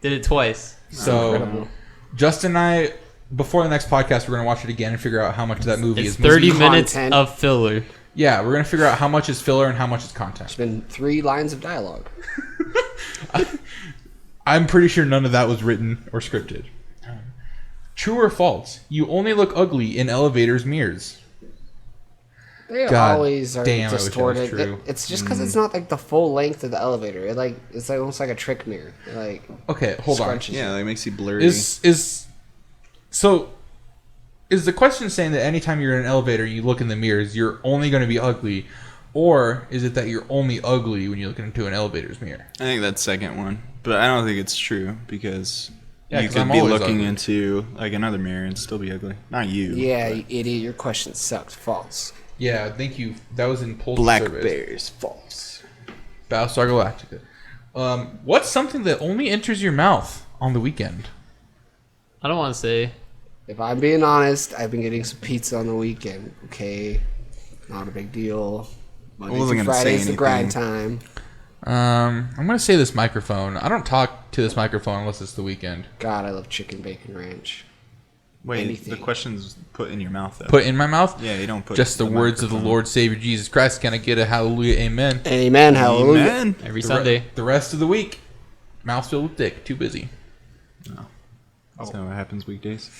did it twice. So Incredible. Justin and I, before the next podcast, we're going to watch it again and figure out how much of that movie It's is 30 movie. minutes content. of filler. Yeah, we're going to figure out how much is filler and how much is content. It's been 3 lines of dialogue. I'm pretty sure none of that was written or scripted. True or false? You only look ugly in elevators' mirrors. They God always are damn, I wish that was distorted. true. It's just because it's not like the full length of the elevator. It's like almost like a trick mirror. Okay, hold on. Scrunches Yeah, makes you blurry. Is the question saying that anytime you're in an elevator you look in the mirrors, you're only going to be ugly, or is it that you're only ugly when you look into an elevator's mirror? I think that's second one, but I don't think it's true because Yeah, you 'cause could I'm be always looking ugly. into another mirror and still be ugly. Not you. Yeah, you idiot. Your question sucked. False. Yeah, thank you. That was in Pulse Black Service. Bears false. Battlestar Galactica. What's something that only enters your mouth on the weekend? I don't want to say. If I'm being honest, I've been getting some pizza on the weekend. Okay, not a big deal. Monday wasn't through gonna say Friday's the grind anything. time. I'm going to say this microphone. I don't talk to this microphone unless it's the weekend. God, I love chicken bacon ranch. Wait, Anything. the question's put in your mouth though. Put in my mouth? Yeah, you don't put Just the words of the microphone. Lord Savior Jesus Christ. Can I get a hallelujah, amen? Amen. Hallelujah. Amen. Every The Sunday. the rest of the week, mouth filled with dick. Too busy. That's not what happens weekdays.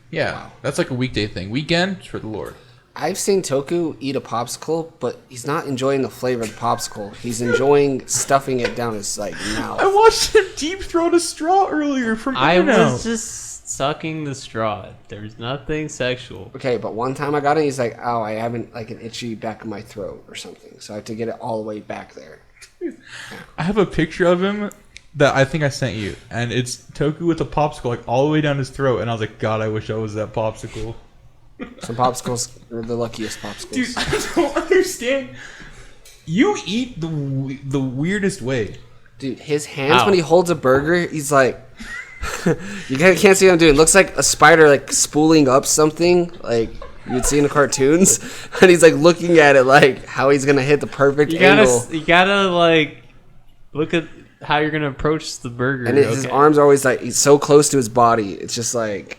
Yeah, Wow. that's like a weekday thing. Weekend it's for the Lord. I've seen Toku eat a popsicle, but he's not enjoying the flavor of the popsicle. He's enjoying stuffing it down his I mouth. watched him deep throat a straw earlier from I In-N-Out. was just sucking the straw. There's nothing sexual. Okay, but one time I got it, he's like, "Oh, I haven't like an itchy back of my throat or something, so I have to get it all the way back there." I have a picture of him that I think I sent you, and it's Toku with a popsicle like all the way down his throat, and I was like, God, I wish I was that popsicle. Some popsicles are the luckiest popsicles. Dude, I don't understand. You eat the weirdest way. Dude, his hands Ow. when he holds a burger, he's like, you can't see what I'm doing. It looks like a spider like spooling up something like you'd see in the cartoons, and he's like looking at it like how he's gonna hit the perfect angle. You gotta like look at how you're gonna approach the burger. And his arms are always like he's so close to his body. It's just like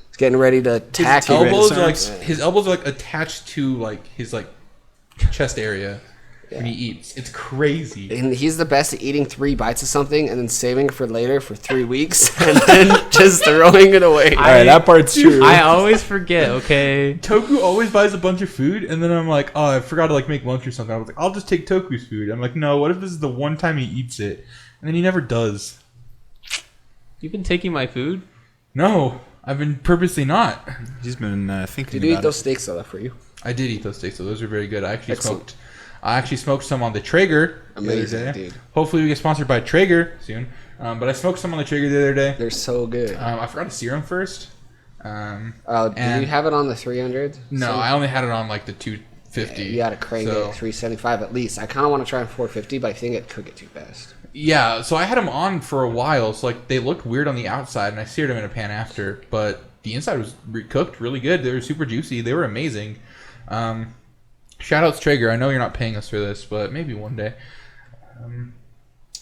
he's getting ready to attack His it. elbows are like attached to like his like chest area when he eats. It's crazy. And he's the best at eating 3 bites of something and then saving it for later for 3 weeks and then just throwing it away. All right, that part's true. I always forget. Okay. Toku always buys a bunch of food, and then I'm like, oh, I forgot to like make lunch or something. I was like, I'll just take Toku's food. I'm like, no, what if this is the one time he eats it, and then he never does? You've been taking my food? No, I've been purposely not. He's been thinking Did you eat about those steaks though for you? I did eat those steaks, so those are very good. Excellent. I actually smoked some on the Traeger the other Amazing, day. dude. Hopefully we get sponsored by Traeger soon. But I smoked some on the Traeger the other day. They're so good. I forgot to sear them first. Did and- you have it on the 300? No, So- I only had it on like the 250. You gotta crank it at 375 at least. I kind of want to try 450, but I think it could get too fast. Yeah, so I had them on for a while. So like they looked weird on the outside, and I seared them in a pan after. But the inside was cooked really good. They were super juicy. They were amazing. Shout outs Traeger. I know you're not paying us for this, but maybe one day.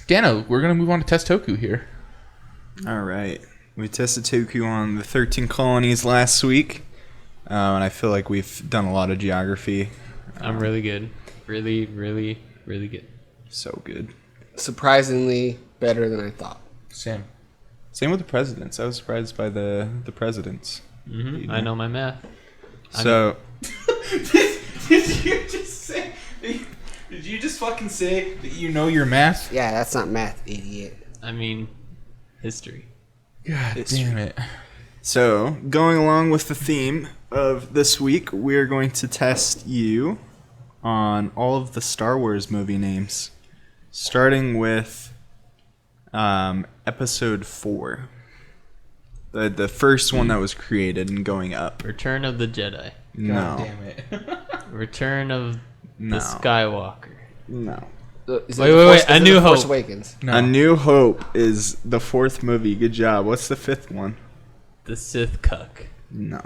Dano, we're gonna move on to test Toku here. All right. We tested Toku on the 13 colonies last week, and I feel like we've done a lot of geography. I'm really good. Really, really, really good. So good. Surprisingly better than I thought. Sam. Same with the presidents. I was surprised by the presidents. I know my math. So Did you just say? Did you just fucking say that you know your math? Yeah, that's not math, idiot. I mean, history. God damn it! So, going along with the theme of this week, we're going to test you on all of the Star Wars movie names, starting with Episode 4, the first one that was created, and going up. Return of the Jedi. God No, damn it! Return of No. the Skywalker. no. Is it Wait, the wait, Force- wait, is A it New the Force Hope. Awakens. No. A New Hope is the 4th movie. Good job. What's the 5th one? The Sith Cuck. No.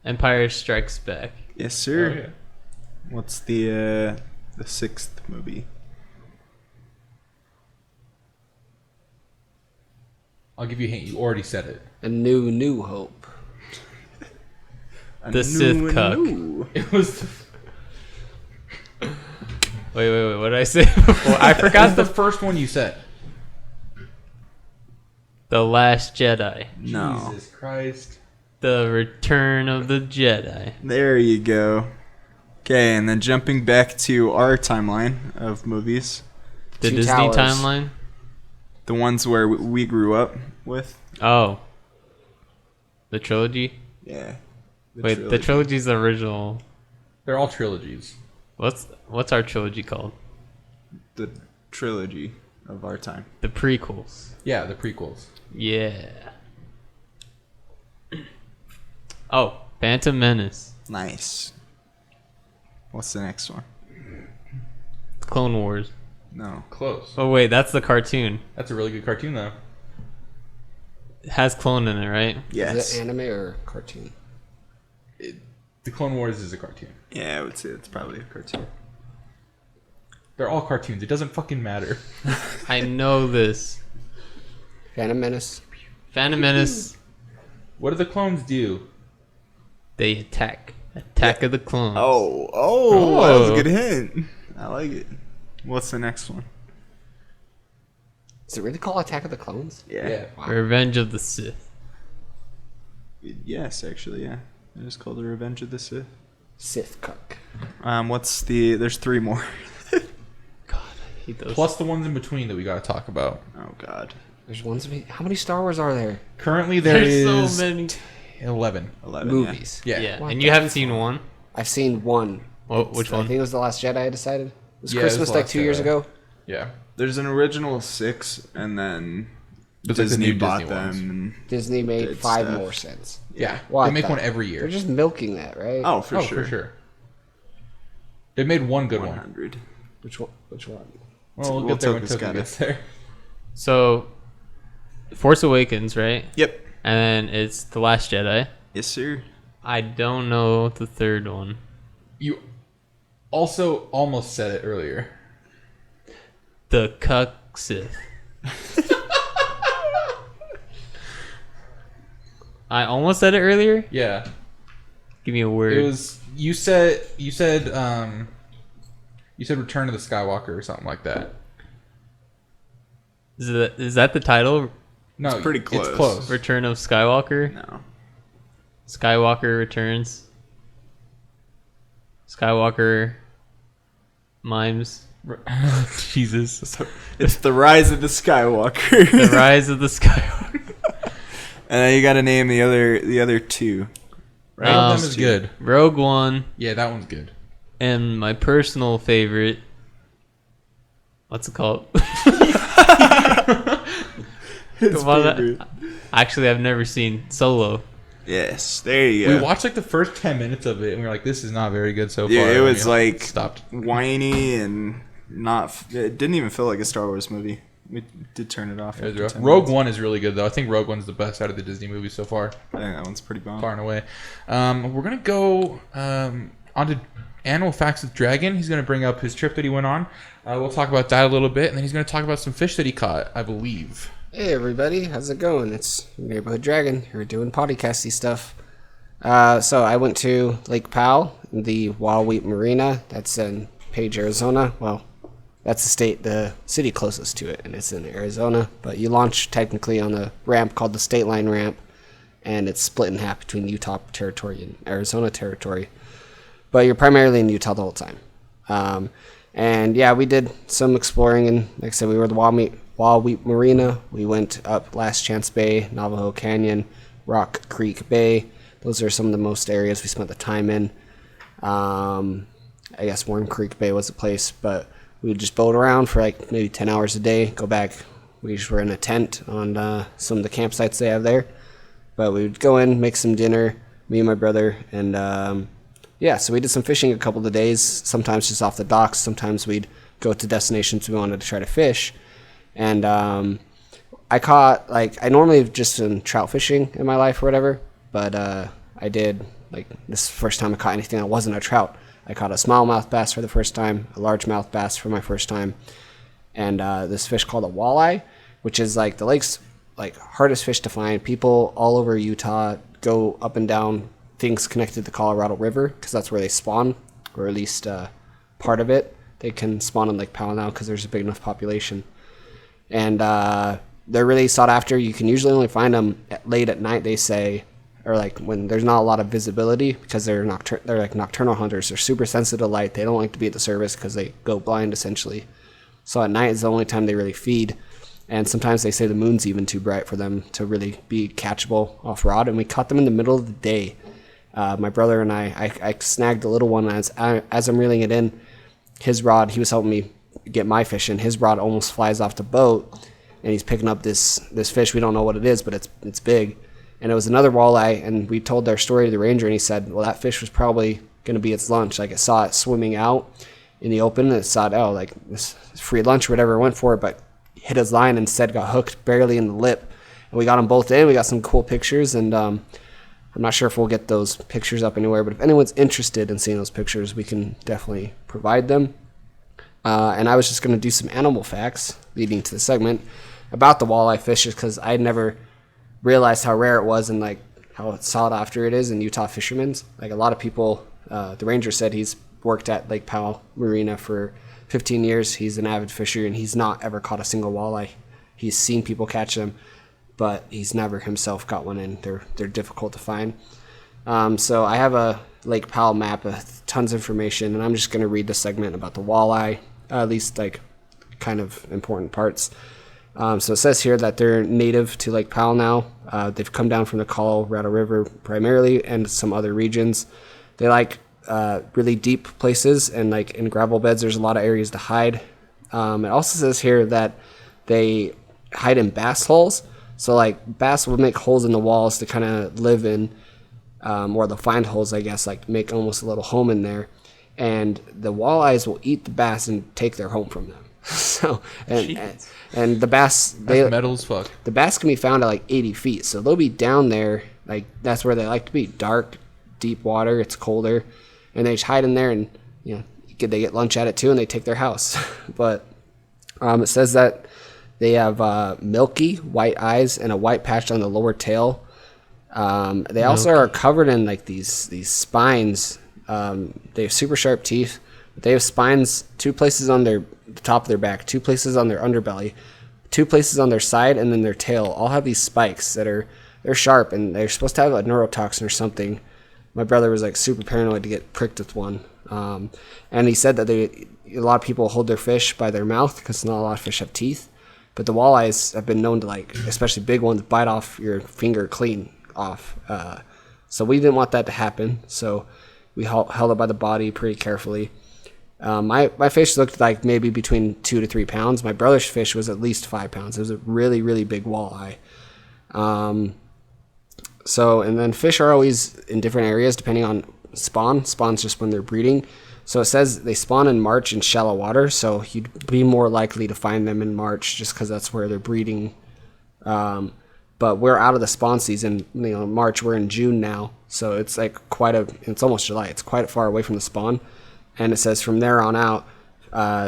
Empire Strikes Back. Yes, sir. Oh, yeah. What's the 6th movie? I'll give you a hint. You already said it. A New Hope. The Sith Cuck. New. It was. Wait. What did I say before? I forgot the the first one you said. The Last Jedi. No. Jesus Christ. The Return of the Jedi. There you go. Okay, and then jumping back to our timeline of movies, The Two Disney Towers. timeline. the ones where we grew up with. Oh. The trilogy. Yeah. The trilogy's the original. They're all trilogies. What's our trilogy called? The trilogy of our time. The prequels. Yeah, the prequels. Yeah. Oh, Phantom Menace. Nice. What's the next one? Clone Wars. No. Close. Oh wait, that's the cartoon. That's a really good cartoon, though. It has clone in it, right? Is Yes. it anime or cartoon? The Clone Wars is a cartoon. Yeah, I would say it's probably a cartoon. They're all cartoons. It doesn't fucking matter. I know this. Phantom Menace. Phantom Menace. What do the clones do? They attack. Attack of the Clones. Oh, that was a good hint. I like it. What's the next one? Is it really called Attack of the Clones? Yeah. Wow. Revenge of the Sith. Yes, actually, yeah. It is called The Revenge of the Sith. Sith Cuck. There's 3 more. God, I hate those. plus the ones in between that we got to talk about. Oh God. There's ones. How many Star Wars are there? Currently, there There's is so many 11. 11 Movies. Yeah. yeah What and the you haven't seen one. I've seen one. Which I one? think it was The Last Jedi. I decided. It was Yeah, it was Christmas The like Last 2 years Jedi. ago. Yeah. There's an original 6, and then It's like the Disney new bought Disney them. ones. And, Disney made Good 5 stuff. more since. Yeah. What They make the- one every They're year. just milking that, right? oh, for Oh, sure. for sure. They made one good one. 100. Which one? Which one? Well, we'll Well, get there when Toka's Toka got gets it. there. So, Force Awakens, right? Yep. And then it's The Last Jedi. Yes, sir. I don't know the third one. You also almost said it earlier. The Cuck Sith. I almost said it earlier. Yeah. Give me a word. It was you said Return of the Skywalker or something like that. Is that the title? No, pretty close. It's close. Return of Skywalker. No. Skywalker Returns. Skywalker Mimes. Jesus. It's the Rise of the Skywalker. The Rise of the Skywalker. And then you got to name the other two. One of them is good. Rogue One Yeah, that one's good. and my personal favorite. What's it called? His The one favorite. that- Actually, I've never seen Solo. Yes, there you go. We watched like the first 10 minutes of it and we were like, this is not very good so far. Yeah, it And was we like stopped. whiny and not. It didn't even feel like a Star Wars movie. We did turn it off. It was after rough. 10 Rogue minutes. One is really good though. I think Rogue One's the best out of the Disney movies so far, I think that one's pretty bomb. far and away. We're gonna go on to Animal Facts with Dragon. He's gonna bring up his trip that he went on. We'll talk about that a little bit, and then he's gonna talk about some fish that he caught, I believe. Hey everybody, how's it going? It's your Neighborhood Dragon. We're doing podcasty stuff. So I went to Lake Powell, the Wild Wheat Marina. That's in Page, Arizona. Well, that's the city closest to it, and it's in Arizona. But you launch technically on a ramp called the State Line Ramp, and it's split in half between Utah territory and Arizona territory. But you're primarily in Utah the whole time. And yeah, we did some exploring, and like I said, we were at the Wild Wheat Marina. We went up Last Chance Bay, Navajo Canyon, Rock Creek Bay. Those are some of the most areas we spent the time in. I guess Worm Creek Bay was the place, but we would just boat around for like maybe 10 hours a day, go back. We just were in a tent on some of the campsites they have there. But we would go in, make some dinner, me and my brother, and yeah, so we did some fishing a couple of days, sometimes just off the docks, sometimes we'd go to destinations we wanted to try to fish. And I caught, like, I normally have just done trout fishing in my life or whatever, but I did, like, this is the first time I caught anything that wasn't a trout. I caught a smallmouth bass for the first time, a largemouth bass for my first time, and this fish called a walleye, which is, like, the lake's, like, hardest fish to find. People all over Utah go up and down things connected to the Colorado River because that's where they spawn, or at least part of it. They can spawn in Lake Powell now because there's a big enough population. And they're really sought after. You can usually only find them late at night, they say, or like when there's not a lot of visibility because they're like nocturnal hunters. They're super sensitive to light. They don't like to be at the surface because they go blind essentially. So at night is the only time they really feed. And sometimes they say the moon's even too bright for them to really be catchable off rod. And we caught them in the middle of the day. My brother and I snagged a little one as I'm reeling it in. His rod, he was helping me get my fish in. His rod almost flies off the boat, and he's picking up this fish. We don't know what it is, but it's big. And it was another walleye, and we told our story to the ranger, and he said, well, that fish was probably going to be its lunch. Like, it saw it swimming out in the open, and it saw it, oh, like, this free lunch or whatever, it went for it, but hit his line and instead got hooked barely in the lip. And we got them both in. We got some cool pictures, and I'm not sure if we'll get those pictures up anywhere, but if anyone's interested in seeing those pictures, we can definitely provide them. And I was just going to do some animal facts leading to the segment about the walleye fish, just because I had never realized how rare it was and like how sought after it is in Utah fishermen's. Like, a lot of people, the ranger said he's worked at Lake Powell Marina for 15 years. He's an avid fisher, and he's not ever caught a single walleye. He's seen people catch them, but he's never himself got one in. They're difficult to find. So I have a Lake Powell map with tons of information, and I'm just going to read the segment about the walleye, at least like kind of important parts. So it says here that they're native to Lake Powell now. They've come down from the Colorado River primarily and some other regions. They like really deep places, and like in gravel beds, there's a lot of areas to hide. It also says here that they hide in bass holes. So like bass will make holes in the walls to kind of live in, or they'll find holes, I guess, like make almost a little home in there. And the walleyes will eat the bass and take their home from them. So and the bass, That's metal as fuck. the bass can be found at like 80 feet. So they'll be down there, like that's where they like to be, dark, deep water. It's colder, and they just hide in there, and they get lunch at it too, and they take their house. But it says that they have milky white eyes and a white patch on the lower tail. They also are covered in like these spines. They have super sharp teeth. They have spines 2 places on the top of their back, 2 places on their underbelly, 2 places on their side, and then their tail all have these spikes that they're sharp, and they're supposed to have a neurotoxin or something. My brother was like super paranoid to get pricked with one. And he said that a lot of people hold their fish by their mouth because not a lot of fish have teeth. But the walleyes have been known to, like, especially big ones, bite off your finger clean off. So we didn't want that to happen. So we held it by the body pretty carefully. My fish looked like maybe between 2 to 3 pounds. My brother's fish was at least 5 pounds. It was a really, really big walleye. And then fish are always in different areas depending on spawn. Spawn's just when they're breeding. So it says they spawn in March in shallow water, so you'd be more likely to find them in March just because that's where they're breeding. But we're out of the spawn season. March, we're in June now, so it's like it's almost July. It's quite far away from the spawn. And it says from there on out,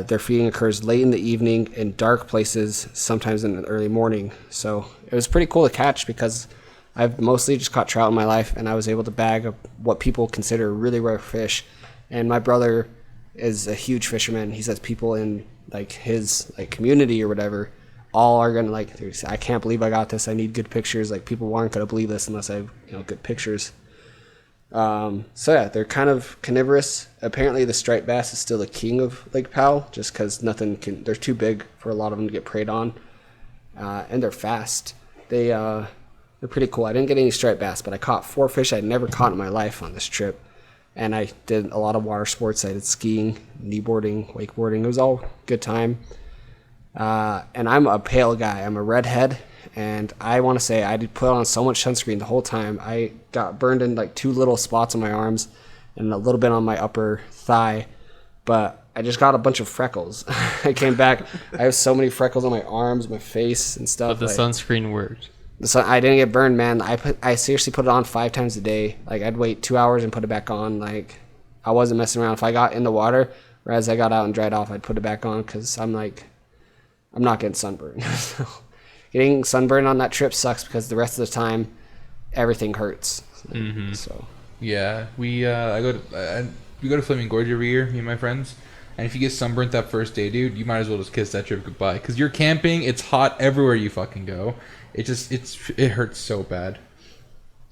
their feeding occurs late in the evening in dark places, sometimes in the early morning. So it was pretty cool to catch because I've mostly just caught trout in my life, and I was able to bag what people consider really rare fish. And my brother is a huge fisherman. He says people in like his like community or whatever all are gonna like, I can't believe I got this. I need good pictures. Like people aren't gonna believe this unless I have good pictures. So yeah, they're kind of carnivorous. Apparently the striped bass is still the king of Lake Powell, just because they're too big for a lot of them to get preyed on. And they're fast. They're pretty cool. I didn't get any striped bass, but I caught 4 fish I'd never caught in my life on this trip. And I did a lot of water sports. I did skiing, kneeboarding, wakeboarding. It was all good time. And I'm a pale guy. I'm a redhead. And I want to say I did put on so much sunscreen the whole time. I got burned in like 2 little spots on my arms and a little bit on my upper thigh. But I just got a bunch of freckles. I came back. I have so many freckles on my arms, my face, and stuff. But the sunscreen worked. I didn't get burned, man. I seriously put it on 5 times a day. Like I'd wait 2 hours and put it back on. Like I wasn't messing around. If I got in the water, or as I got out and dried off, I'd put it back on because I'm not getting sunburned. So, getting sunburned on that trip sucks because the rest of the time, everything hurts. So yeah, we go to Flaming Gorge every year, me and my friends. And if you get sunburnt that first day, dude, you might as well just kiss that trip goodbye. Because you're camping, it's hot everywhere you fucking go. It hurts so bad.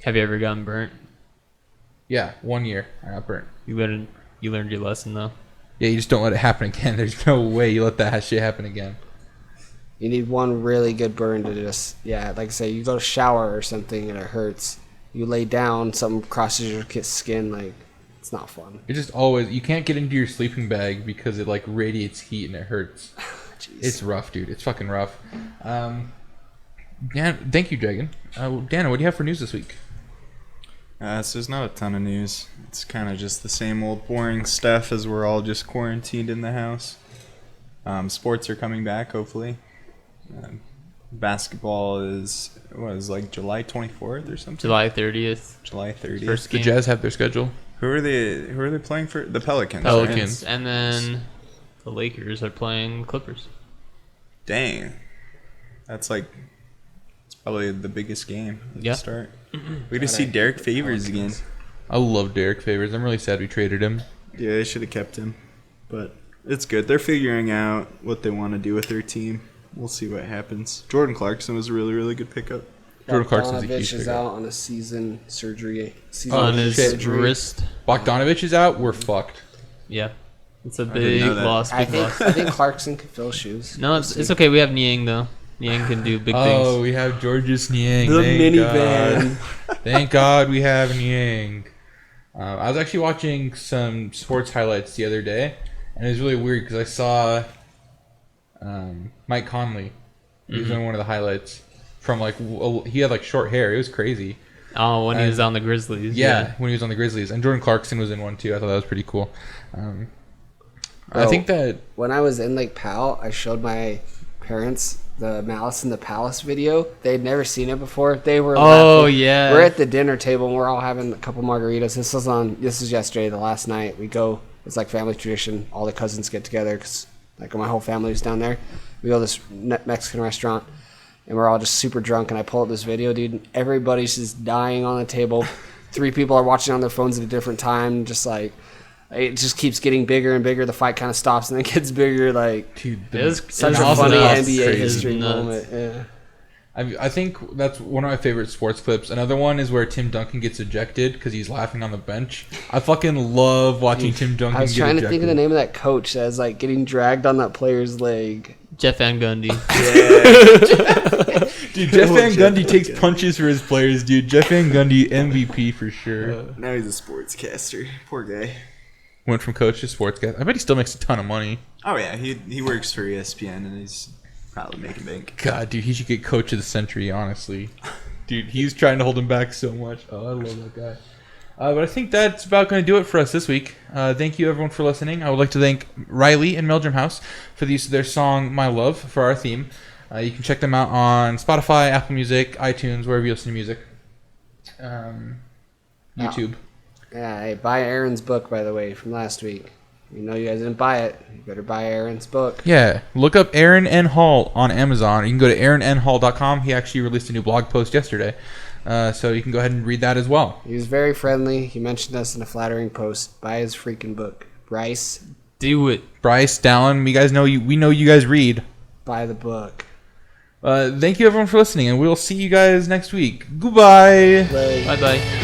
Have you ever gotten burnt? Yeah, 1 year I got burnt. You learned your lesson though. Yeah, you just don't let it happen again. There's no way you let that shit happen again. You need one really good burn to just, like I say, you go to shower or something and it hurts. You lay down, something crosses your skin, like, it's not fun. It just always, you can't get into your sleeping bag because it like radiates heat and it hurts. It's rough, dude. It's fucking rough. Yeah, thank you, Dragon. Dana, what do you have for news this week? So there's not a ton of news. It's kind of just the same old boring stuff as we're all just quarantined in the house. Sports are coming back, hopefully. Basketball is like July 24th or something. July 30th. July 30th. First The game. Jazz have their schedule. Who are they playing for? The Pelicans. Pelicans. And then the Lakers are playing Clippers. Dang. That's like, it's probably the biggest game at the start. We get to see Derek Favors again. I love Derek Favors. I'm really sad we traded him. Yeah, they should have kept him. But it's good. They're figuring out what they want to do with their team. We'll see what happens. Jordan Clarkson was a really, really good pickup. Jordan Clarkson's a huge Bogdanovich is pickup. out on a season surgery. On his shit. wrist. Bogdanovich is out. We're fucked. Yeah. It's a didn't big know that. loss. I Big think loss. I think Clarkson can fill shoes. No, it's okay. We have Niang though. Niang can do big Oh, things. we have Georges Niang. The Thank minivan. God. Thank God we have Niang. I was actually watching some sports highlights the other day, and it was really weird because I saw Mike Conley. He was doing one of the highlights from he had like short hair. It was crazy. Oh, when he was on the Grizzlies. Yeah, when he was on the Grizzlies, and Jordan Clarkson was in one too. I thought that was pretty cool. I Bro, think that when I was in Lake Powell, I showed my parents the Malice in the Palace video. They'd never seen it before. They were laughing. Yeah. We're at the dinner table and we're all having a couple margaritas. This was yesterday, the last night. We go. It's like family tradition. All the cousins get together because like my whole family was down there. We go to this Mexican restaurant and we're all just super drunk. And I pull up this video, dude. And everybody's just dying on the table. 3 people are watching on their phones at a different time. Just like. It just keeps getting bigger and bigger. The fight kind of stops and then gets bigger. Like, dude, It was such a nuts. funny Nuts. NBA Crazy. history Nuts. moment. Yeah. I think that's one of my favorite sports clips. Another one is where Tim Duncan gets ejected because he's laughing on the bench. I fucking love watching Tim Duncan. I was trying to think of the name of that coach that was like getting dragged on that player's leg. Jeff Van Gundy. Dude, Jeff Van Gundy takes punches for his players, dude. Jeff Van Gundy MVP for sure. Now he's a sportscaster. Poor guy. Went from coach to sportscaster. I bet he still makes a ton of money. Oh yeah, he works for ESPN and he's probably making bank. God, dude, he should get coach of the century, honestly. Dude, he's trying to hold him back so much. Oh, I love that guy. But I think that's about going to do it for us this week. Thank you, everyone, for listening. I would like to thank Riley and Meldrum House for the use of their song "My Love" for our theme. You can check them out on Spotify, Apple Music, iTunes, wherever you listen to music. YouTube. Yeah, hey, buy Aaron's book, by the way, from last week. You know you guys didn't buy it. You better buy Aaron's book. Yeah, look up Aaron N. Hall on Amazon. You can go to aaronnhall.com. He actually released a new blog post yesterday. So you can go ahead and read that as well. He was very friendly. He mentioned us in a flattering post. Buy his freaking book. Bryce, Do it. Bryce, Dallin, we know you guys read. buy the book. Thank you, everyone, for listening, and we'll see you guys next week. Goodbye. Like, Bye bye.